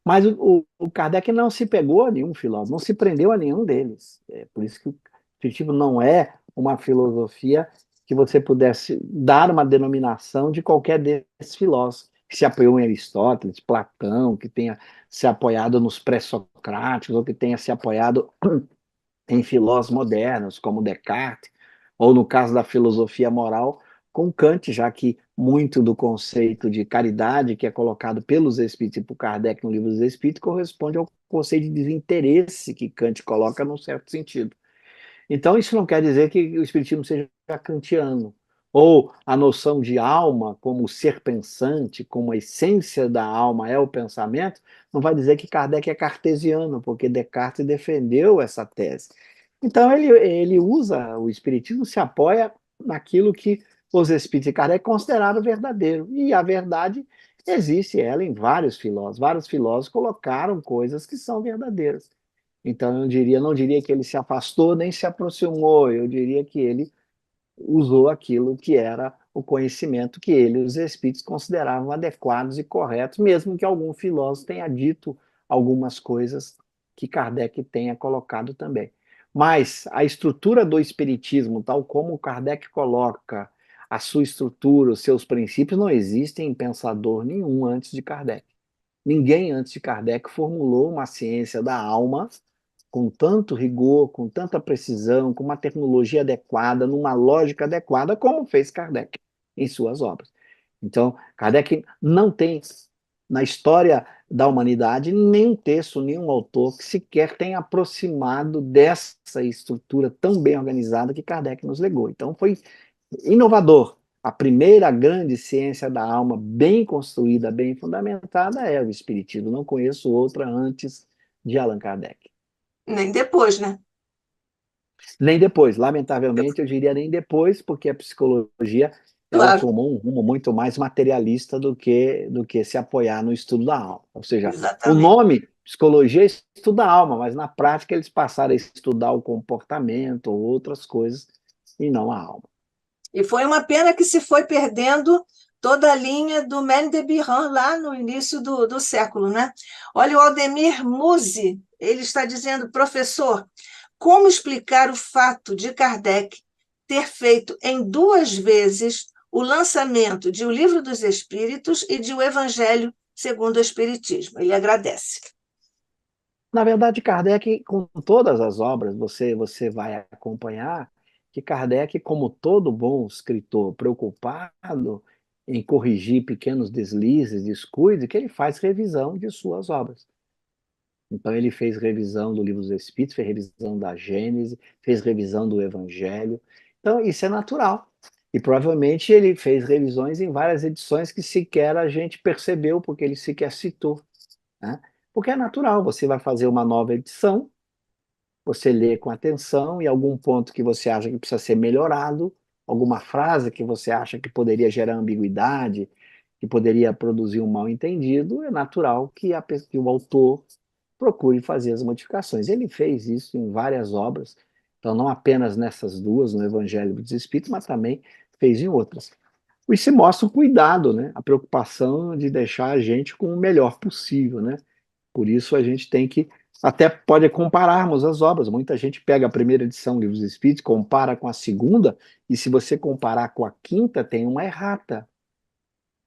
Speaker 2: mas o Kardec não se pegou a nenhum filósofo, não se prendeu a nenhum deles. É por isso que o Espiritismo não é uma filosofia que você pudesse dar uma denominação de qualquer desses filósofos, que se apoiou em Aristóteles, Platão, que tenha se apoiado nos pré-socráticos, ou que tenha se apoiado em filósofos modernos, como Descartes, ou no caso da filosofia moral, com Kant, já que muito do conceito de caridade que é colocado pelos Espíritos e por Kardec no Livro dos Espíritos corresponde ao conceito de desinteresse que Kant coloca num certo sentido. Então, isso não quer dizer que o Espiritismo seja kantiano, ou a noção de alma como ser pensante, como a essência da alma é o pensamento, não vai dizer que Kardec é cartesiano, porque Descartes defendeu essa tese. Então, ele usa, o Espiritismo se apoia naquilo que os Espíritos de Kardec consideraram verdadeiro, e a verdade existe ela em vários filósofos colocaram coisas que são verdadeiras. Então, não diria que ele se afastou nem se aproximou, eu diria que ele usou aquilo que era o conhecimento que ele e os espíritos consideravam adequados e corretos, mesmo que algum filósofo tenha dito algumas coisas que Kardec tenha colocado também. Mas a estrutura do espiritismo, tal como Kardec coloca a sua estrutura, os seus princípios, não existem em pensador nenhum antes de Kardec. Ninguém antes de Kardec formulou uma ciência da alma com tanto rigor, com tanta precisão, com uma tecnologia adequada, numa lógica adequada, como fez Kardec em suas obras. Então, Kardec não tem, na história da humanidade, nenhum texto, nenhum autor que sequer tenha aproximado dessa estrutura tão bem organizada que Kardec nos legou. Então, foi inovador. A primeira grande ciência da alma, bem construída, bem fundamentada, é o Espiritismo. Não conheço outra antes de Allan Kardec.
Speaker 1: Nem depois, né?
Speaker 2: Nem depois, lamentavelmente, eu diria nem depois, porque a psicologia ela
Speaker 1: Claro,
Speaker 2: tomou um rumo muito mais materialista do que se apoiar no estudo da alma. Ou seja, o
Speaker 1: exatamente.
Speaker 2: nome, psicologia, estuda a alma, mas na prática eles passaram a estudar o comportamento ou outras coisas e não a alma.
Speaker 1: E foi uma pena que se foi perdendo toda a linha do Mendebiran lá no início do século, né? Olha, o Aldemir Musi, ele está dizendo: professor, como explicar o fato de Kardec ter feito em duas vezes o lançamento de O Livro dos Espíritos e de O Evangelho segundo o Espiritismo? Ele agradece.
Speaker 2: Na verdade, Kardec, com todas as obras, você vai acompanhar que Kardec, como todo bom escritor preocupado em corrigir pequenos deslizes, descuidos, que ele faz revisão de suas obras. Então, ele fez revisão do Livro dos Espíritos, fez revisão da Gênese, fez revisão do Evangelho. Então, isso é natural. E provavelmente ele fez revisões em várias edições que sequer a gente percebeu, porque ele sequer citou, né? Porque é natural, você vai fazer uma nova edição, você lê com atenção e algum ponto que você acha que precisa ser melhorado, alguma frase que você acha que poderia gerar ambiguidade, que poderia produzir um mal-entendido, é natural que o autor procure fazer as modificações. Ele fez isso em várias obras, então não apenas nessas duas, no Evangelho dos Espíritos, mas também fez em outras. E se mostra o cuidado, né? A preocupação de deixar a gente com o melhor possível, né? Por isso a gente tem que, até pode compararmos as obras. Muita gente pega a primeira edição do Livro dos Espíritos, compara com a segunda, e se você comparar com a quinta, tem uma errata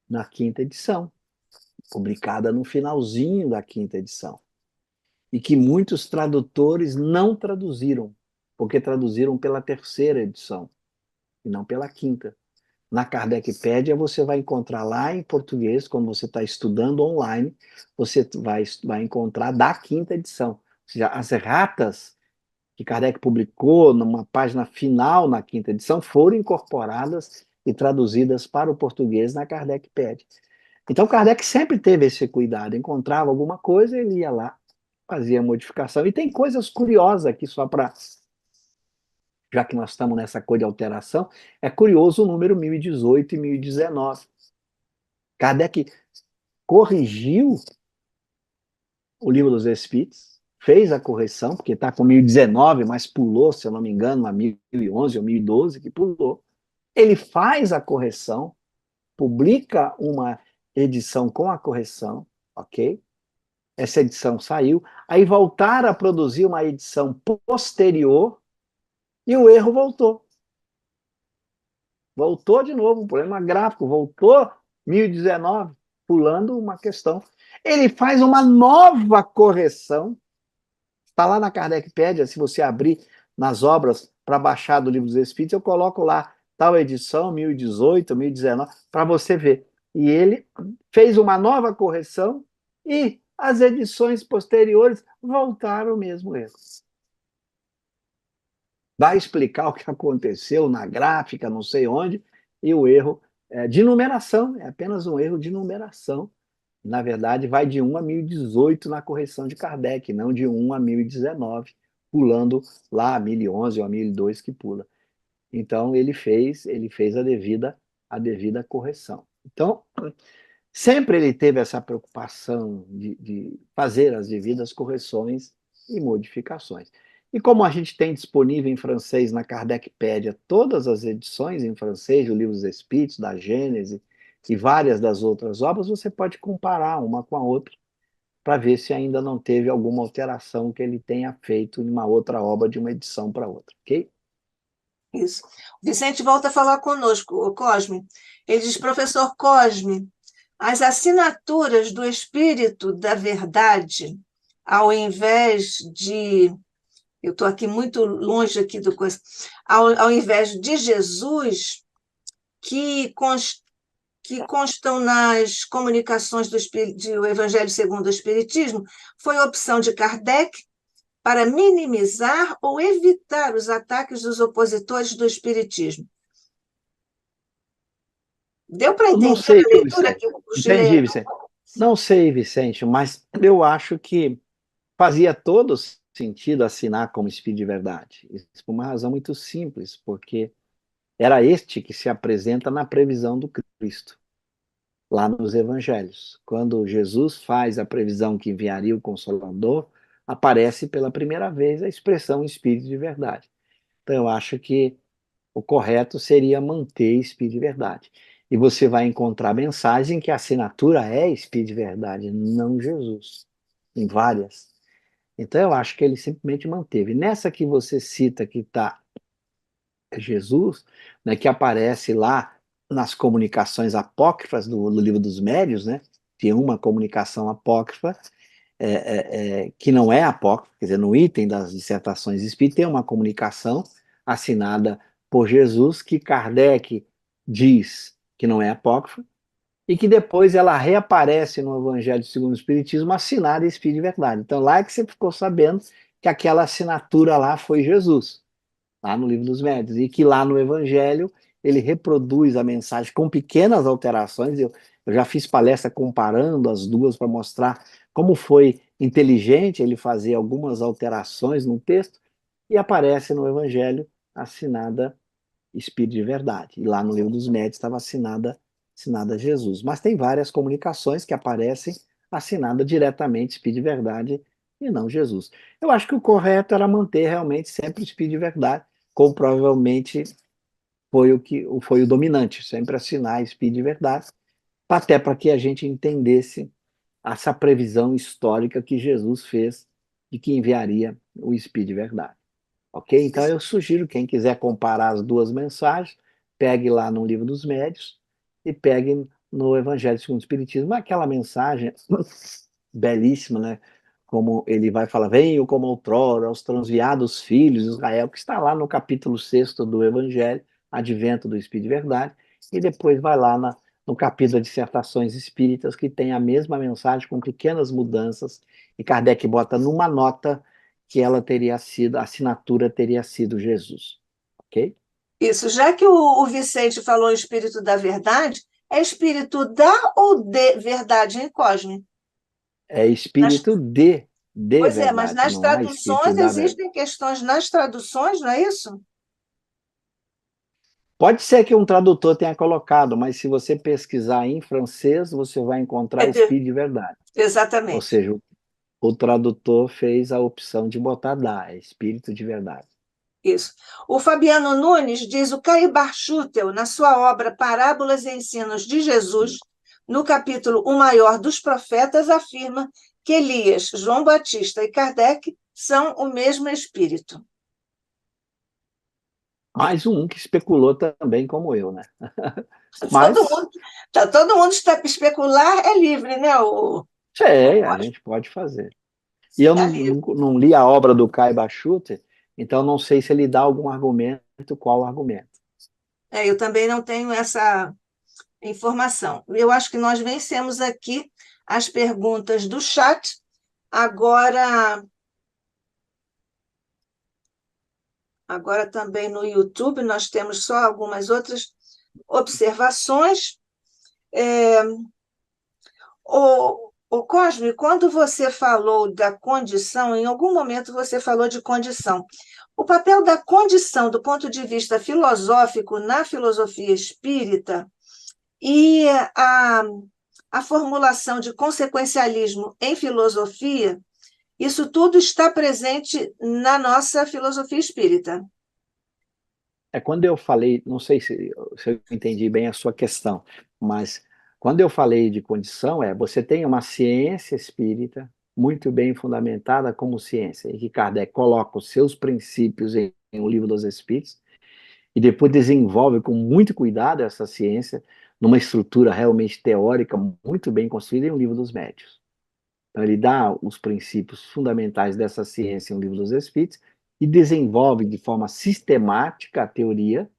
Speaker 2: na quinta edição, publicada no finalzinho da quinta edição. E que muitos tradutores não traduziram, porque traduziram pela terceira edição, e não pela quinta. Na Kardecpédia você vai encontrar lá em português, quando você está estudando online, você vai encontrar da quinta edição. Ou seja, as erratas que Kardec publicou numa página final na quinta edição foram incorporadas e traduzidas para o português na Kardecpédia. Então, Kardec sempre teve esse cuidado, encontrava alguma coisa, ele ia lá, fazia modificação. E tem coisas curiosas aqui, só para, já que nós estamos nessa coisa de alteração, é curioso o número 1018 e 1019. Kardec corrigiu o Livro dos Espíritos, fez a correção, porque está com 1019, mas pulou, se eu não me engano, a 1011 ou 1012, que pulou. Ele faz a correção, publica uma edição com a correção, ok? Essa edição saiu, aí voltaram a produzir uma edição posterior e o erro voltou. Voltou de novo, um problema gráfico, voltou 1019, pulando uma questão. Ele faz uma nova correção, está lá na Kardecpédia, se você abrir nas obras para baixar do Livro dos Espíritos, eu coloco lá tal edição, 1018, 1019, para você ver. E ele fez uma nova correção e as edições posteriores voltaram o mesmo erro. Vai explicar o que aconteceu na gráfica, não sei onde, e o erro de numeração, é apenas um erro de numeração. Na verdade, vai de 1 a 1018 na correção de Kardec, não de 1 a 1019, pulando lá a 1011 ou a 1002 que pula. Então, ele fez a devida correção. Então, sempre ele teve essa preocupação de fazer as devidas correções e modificações. E como a gente tem disponível em francês na Kardecpédia todas as edições em francês do Livro dos Espíritos, da Gênese e várias das outras obras, você pode comparar uma com a outra para ver se ainda não teve alguma alteração que ele tenha feito em uma outra obra de uma edição para outra, ok?
Speaker 1: Isso. O Vicente volta a falar conosco, o Cosme. Ele diz, professor Cosme, as assinaturas do Espírito da Verdade, ao invés de... Eu estou aqui muito longe aqui do coisa. Ao invés de Jesus, que, que constam nas comunicações do Evangelho segundo o Espiritismo, foi a opção de Kardec para minimizar ou evitar os ataques dos opositores do Espiritismo. Deu para
Speaker 2: Eu não
Speaker 1: entender
Speaker 2: sei,
Speaker 1: a leitura
Speaker 2: Vicente.
Speaker 1: que o
Speaker 2: Entendi,
Speaker 1: Chile...
Speaker 2: Vicente. Não sei, Vicente, mas eu acho que fazia todo sentido assinar como Espírito de Verdade. Isso por uma razão muito simples, porque era este que se apresenta na previsão do Cristo, lá nos Evangelhos. Quando Jesus faz a previsão que enviaria o Consolador, aparece pela primeira vez a expressão Espírito de Verdade. Então, eu acho que o correto seria manter Espírito de Verdade. E você vai encontrar mensagem que a assinatura é Espírito de Verdade, não Jesus, em várias. Então, eu acho que ele simplesmente manteve. Nessa que você cita que está Jesus, né, que aparece lá nas comunicações apócrifas do Livro dos Médiuns, né, tem uma comunicação apócrifa que não é apócrifa, quer dizer, no item das dissertações espíritas tem uma comunicação assinada por Jesus que Kardec diz que não é apócrifa e que depois ela reaparece no Evangelho segundo o Espiritismo assinada Espírito de Verdade. Então lá é que você ficou sabendo que aquela assinatura lá foi Jesus, lá no Livro dos Médiuns, e que lá no Evangelho ele reproduz a mensagem com pequenas alterações. Eu já fiz palestra comparando as duas para mostrar como foi inteligente ele fazer algumas alterações no texto, e aparece no Evangelho assinada Espírito de Verdade. E lá no Livro dos Médiuns estava assinada Jesus. Mas tem várias comunicações que aparecem assinada diretamente Espírito de Verdade e não Jesus. Eu acho que o correto era manter realmente sempre o Espírito de Verdade, como provavelmente foi o dominante, sempre assinar Espírito de Verdade, até para que a gente entendesse essa previsão histórica que Jesus fez de que enviaria o Espírito de Verdade. Ok? Então eu sugiro, quem quiser comparar as duas mensagens, pegue lá no Livro dos Médiuns e pegue no Evangelho segundo o Espiritismo, aquela mensagem belíssima, né? Como ele vai falar, venho como outrora aos transviados filhos de Israel, que está lá no capítulo 6º do Evangelho, Advento do Espírito de Verdade, e depois vai lá no capítulo de Dissertações Espíritas, que tem a mesma mensagem com pequenas mudanças, e Kardec bota numa nota que ela teria sido, a assinatura teria sido Jesus. Ok?
Speaker 1: Isso, já que o Vicente falou em espírito da verdade, é espírito da ou de verdade, hein, Cosme?
Speaker 2: É
Speaker 1: Nas-
Speaker 2: espírito de
Speaker 1: Pois é, mas
Speaker 2: verdade,
Speaker 1: nas
Speaker 2: não há espírito
Speaker 1: traduções
Speaker 2: da verdade.
Speaker 1: existem questões nas traduções, não é isso?
Speaker 2: Pode ser que um tradutor tenha colocado, mas se você pesquisar em francês, você vai
Speaker 1: É
Speaker 2: encontrar espírito de verdade. Ou
Speaker 1: exatamente.
Speaker 2: seja, o tradutor fez a opção de botar da, é espírito de verdade.
Speaker 1: Isso. O Fabiano Nunes diz o Caibar Schutel, na sua obra Parábolas e Ensinos de Jesus, no capítulo O Maior dos Profetas, afirma que Elias, João Batista e Kardec são o mesmo espírito.
Speaker 2: Mais um que especulou também, como eu, né?
Speaker 1: Todo
Speaker 2: Mas,
Speaker 1: mundo, todo mundo está especular, é livre, né?
Speaker 2: sei, a gente pode fazer. E eu
Speaker 1: É
Speaker 2: não,
Speaker 1: livre.
Speaker 2: não li a obra do Kai Bachuter, então não sei se ele dá algum argumento, qual argumento.
Speaker 1: Eu também não tenho essa informação. Eu acho que nós vencemos aqui as perguntas do chat. Agora, agora também no YouTube nós temos só algumas outras observações. O Cosme, quando você falou da condição, em algum momento você falou de condição. O papel da condição do ponto de vista filosófico na filosofia espírita e a, a formulação de consequencialismo em filosofia, isso tudo está presente na nossa filosofia espírita.
Speaker 2: É quando eu falei, não sei se eu entendi bem a sua questão, mas quando eu falei de condição, você tem uma ciência espírita muito bem fundamentada como ciência, e que Kardec coloca os seus princípios em O Livro dos Espíritos, e depois desenvolve com muito cuidado essa ciência numa estrutura realmente teórica muito bem construída em O Livro dos Médiuns. Então, ele dá os princípios fundamentais dessa ciência em O Livro dos Espíritos e desenvolve de forma sistemática a teoria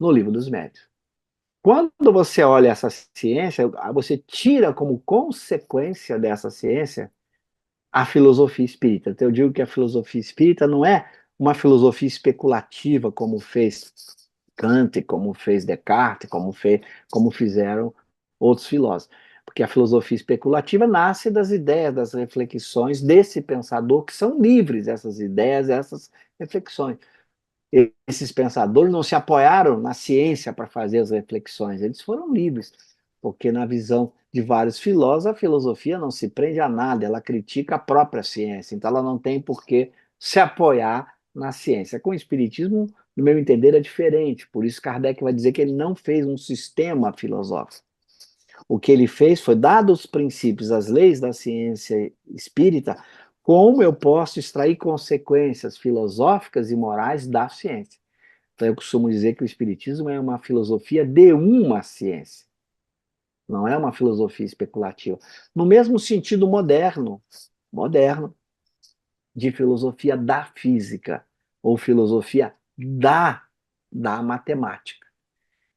Speaker 2: no Livro dos Médiuns. Quando você olha essa ciência, você tira como consequência dessa ciência a filosofia espírita. Então, eu digo que a filosofia espírita não é uma filosofia especulativa, como fez Kant, como fez Descartes, como fizeram outros filósofos. Porque a filosofia especulativa nasce das ideias, das reflexões desse pensador, que são livres, essas ideias, essas reflexões. Esses pensadores não se apoiaram na ciência para fazer as reflexões, eles foram livres, porque na visão de vários filósofos, a filosofia não se prende a nada, ela critica a própria ciência, então ela não tem por que se apoiar na ciência. Com o espiritismo, no meu entender, é diferente, por isso Kardec vai dizer que ele não fez um sistema filosófico. O que ele fez foi, dado os princípios, as leis da ciência espírita, como eu posso extrair consequências filosóficas e morais da ciência. Então, eu costumo dizer que o Espiritismo é uma filosofia de uma ciência, não é uma filosofia especulativa. No mesmo sentido moderno, de filosofia da física, ou filosofia da matemática.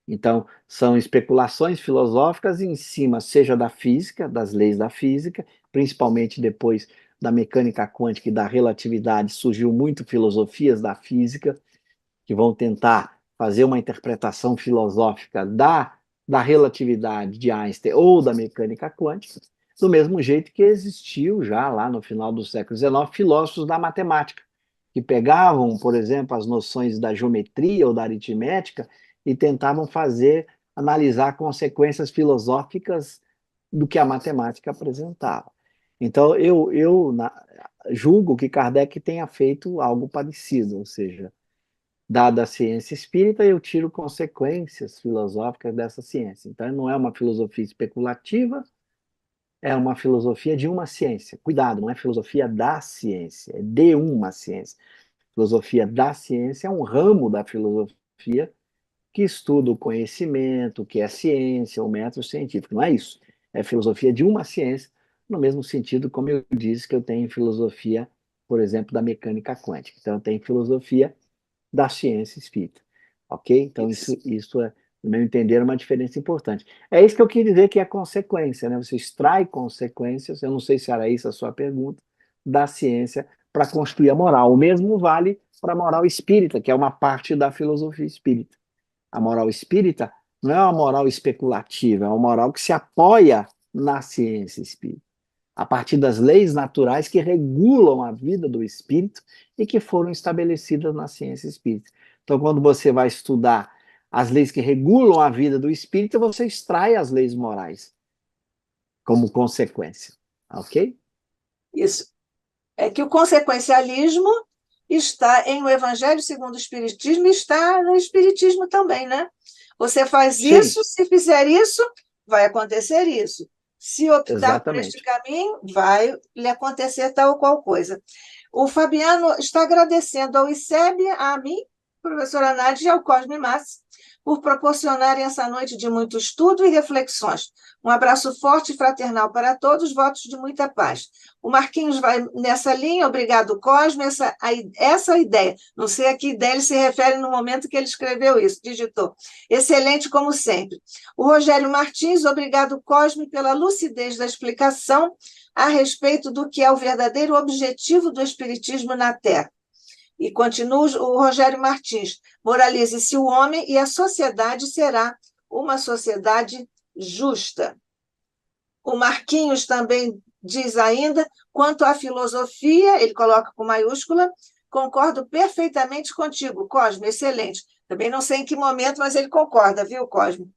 Speaker 2: Então, são especulações filosóficas em cima, seja da física, das leis da física, principalmente depois da mecânica quântica e da relatividade, surgiu muito filosofias da física, que vão tentar fazer uma interpretação filosófica da relatividade de Einstein ou da mecânica quântica, do mesmo jeito que existiu já lá no final do século XIX filósofos da matemática, que pegavam, por exemplo, as noções da geometria ou da aritmética e tentavam analisar consequências filosóficas do que a matemática apresentava. Então, julgo que Kardec tenha feito algo parecido, ou seja, dada a ciência espírita, eu tiro consequências filosóficas dessa ciência. Então, não é uma filosofia especulativa, é uma filosofia de uma ciência. Cuidado, não é filosofia da ciência, é de uma ciência. Filosofia da ciência é um ramo da filosofia que estuda o conhecimento, o que é ciência, o método científico. Não é isso. É filosofia de uma ciência, no mesmo sentido como eu disse que eu tenho filosofia, por exemplo, da mecânica quântica. Então, eu tenho filosofia da ciência espírita. Ok? Então,
Speaker 1: Isso.
Speaker 2: isso é, no meu entender, uma diferença importante. É isso que eu queria dizer que é consequência, né? Você extrai consequências, eu não sei se era isso a sua pergunta, da ciência para construir a moral. O mesmo vale para a moral espírita, que é uma parte da filosofia espírita. A moral espírita não é uma moral especulativa, é uma moral que se apoia na ciência espírita, a partir das leis naturais que regulam a vida do espírito e que foram estabelecidas na ciência espírita. Então, quando você vai estudar as leis que regulam a vida do espírito, você extrai as leis morais como consequência, ok?
Speaker 1: Isso. É que o consequencialismo está em o Evangelho segundo o Espiritismo e está no Espiritismo também, né? Você faz isso, se fizer isso, vai acontecer isso. Se optar por este caminho, vai lhe acontecer tal ou qual coisa. O Fabiano está agradecendo ao ICEB, a mim, professora Nádia, e ao Cosme Massi, por proporcionarem essa noite de muito estudo e reflexões. Um abraço forte e fraternal para todos, votos de muita paz. O Marquinhos vai nessa linha, obrigado, Cosme, essa ideia, não sei a que ideia ele se refere no momento que ele escreveu isso, digitou. Excelente, como sempre. O Rogério Martins, obrigado, Cosme, pela lucidez da explicação a respeito do que é o verdadeiro objetivo do Espiritismo na Terra. E continua o Rogério Martins, moralize-se o homem e a sociedade será uma sociedade justa. O Marquinhos também diz ainda, quanto à filosofia, ele coloca com maiúscula, concordo perfeitamente contigo, Cosme, excelente. Também não sei em que momento, mas ele concorda, viu, Cosme?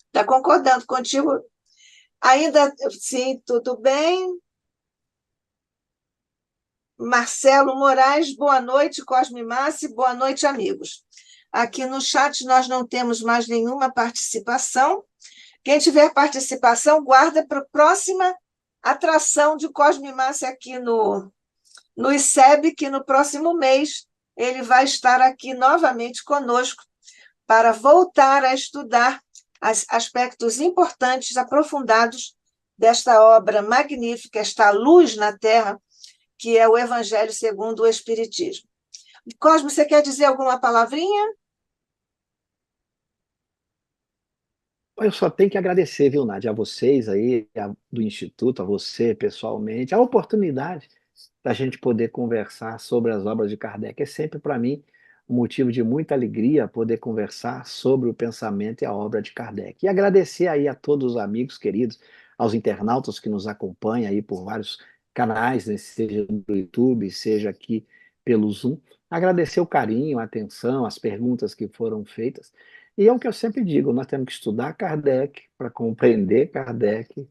Speaker 1: Está concordando contigo? Ainda, sim, tudo bem. Marcelo Moraes, boa noite, Cosme Massi, boa noite, amigos. Aqui no chat nós não temos mais nenhuma participação. Quem tiver participação, guarda para a próxima atração de Cosme Massi aqui no ICEB, que no próximo mês ele vai estar aqui novamente conosco para voltar a estudar aspectos importantes, aprofundados desta obra magnífica, esta luz na Terra, que é o Evangelho segundo o Espiritismo. Cosme, você quer dizer alguma palavrinha?
Speaker 2: Eu só tenho que agradecer, viu, Nádia, a vocês aí, do Instituto, a você pessoalmente, a oportunidade da gente poder conversar sobre as obras de Kardec. É sempre, para mim, um motivo de muita alegria poder conversar sobre o pensamento e a obra de Kardec. E agradecer aí a todos os amigos queridos, aos internautas que nos acompanham aí por vários canais, né, seja no YouTube, seja aqui pelo Zoom. Agradecer o carinho, a atenção, as perguntas que foram feitas. E é o que eu sempre digo, nós temos que estudar Kardec para compreender Kardec,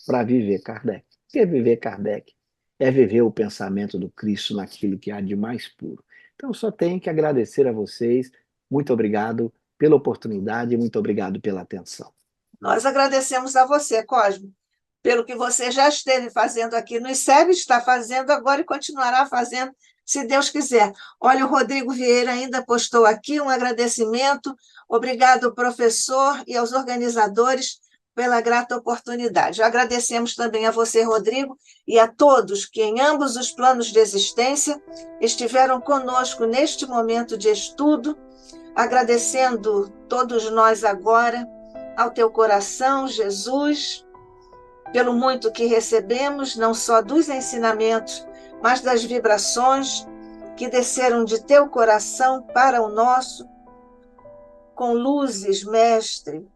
Speaker 2: para viver Kardec. O que é viver Kardec? É viver o pensamento do Cristo naquilo que há de mais puro. Então, só tenho que agradecer a vocês. Muito obrigado pela oportunidade e muito obrigado pela atenção.
Speaker 1: Nós agradecemos a você, Cosme, pelo que você já esteve fazendo aqui no ICEB, está fazendo agora e continuará fazendo, se Deus quiser. Olha, o Rodrigo Vieira ainda postou aqui um agradecimento. Obrigado, professor, e aos organizadores pela grata oportunidade. Agradecemos também a você, Rodrigo, e a todos que, em ambos os planos de existência, estiveram conosco neste momento de estudo, agradecendo todos nós agora ao teu coração, Jesus, pelo muito que recebemos, não só dos ensinamentos, mas das vibrações que desceram de teu coração para o nosso, com luzes, mestre,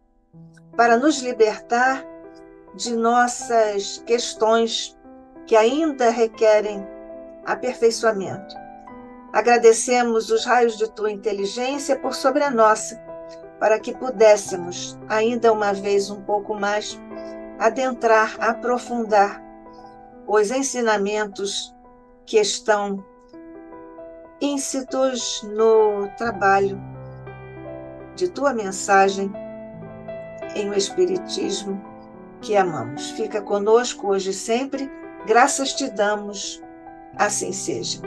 Speaker 1: para nos libertar de nossas questões que ainda requerem aperfeiçoamento. Agradecemos os raios de tua inteligência por sobre a nossa, para que pudéssemos, ainda uma vez um pouco mais, adentrar, aprofundar os ensinamentos que estão íncitos no trabalho de tua mensagem em o Espiritismo que amamos. Fica conosco hoje e sempre, graças te damos, assim seja.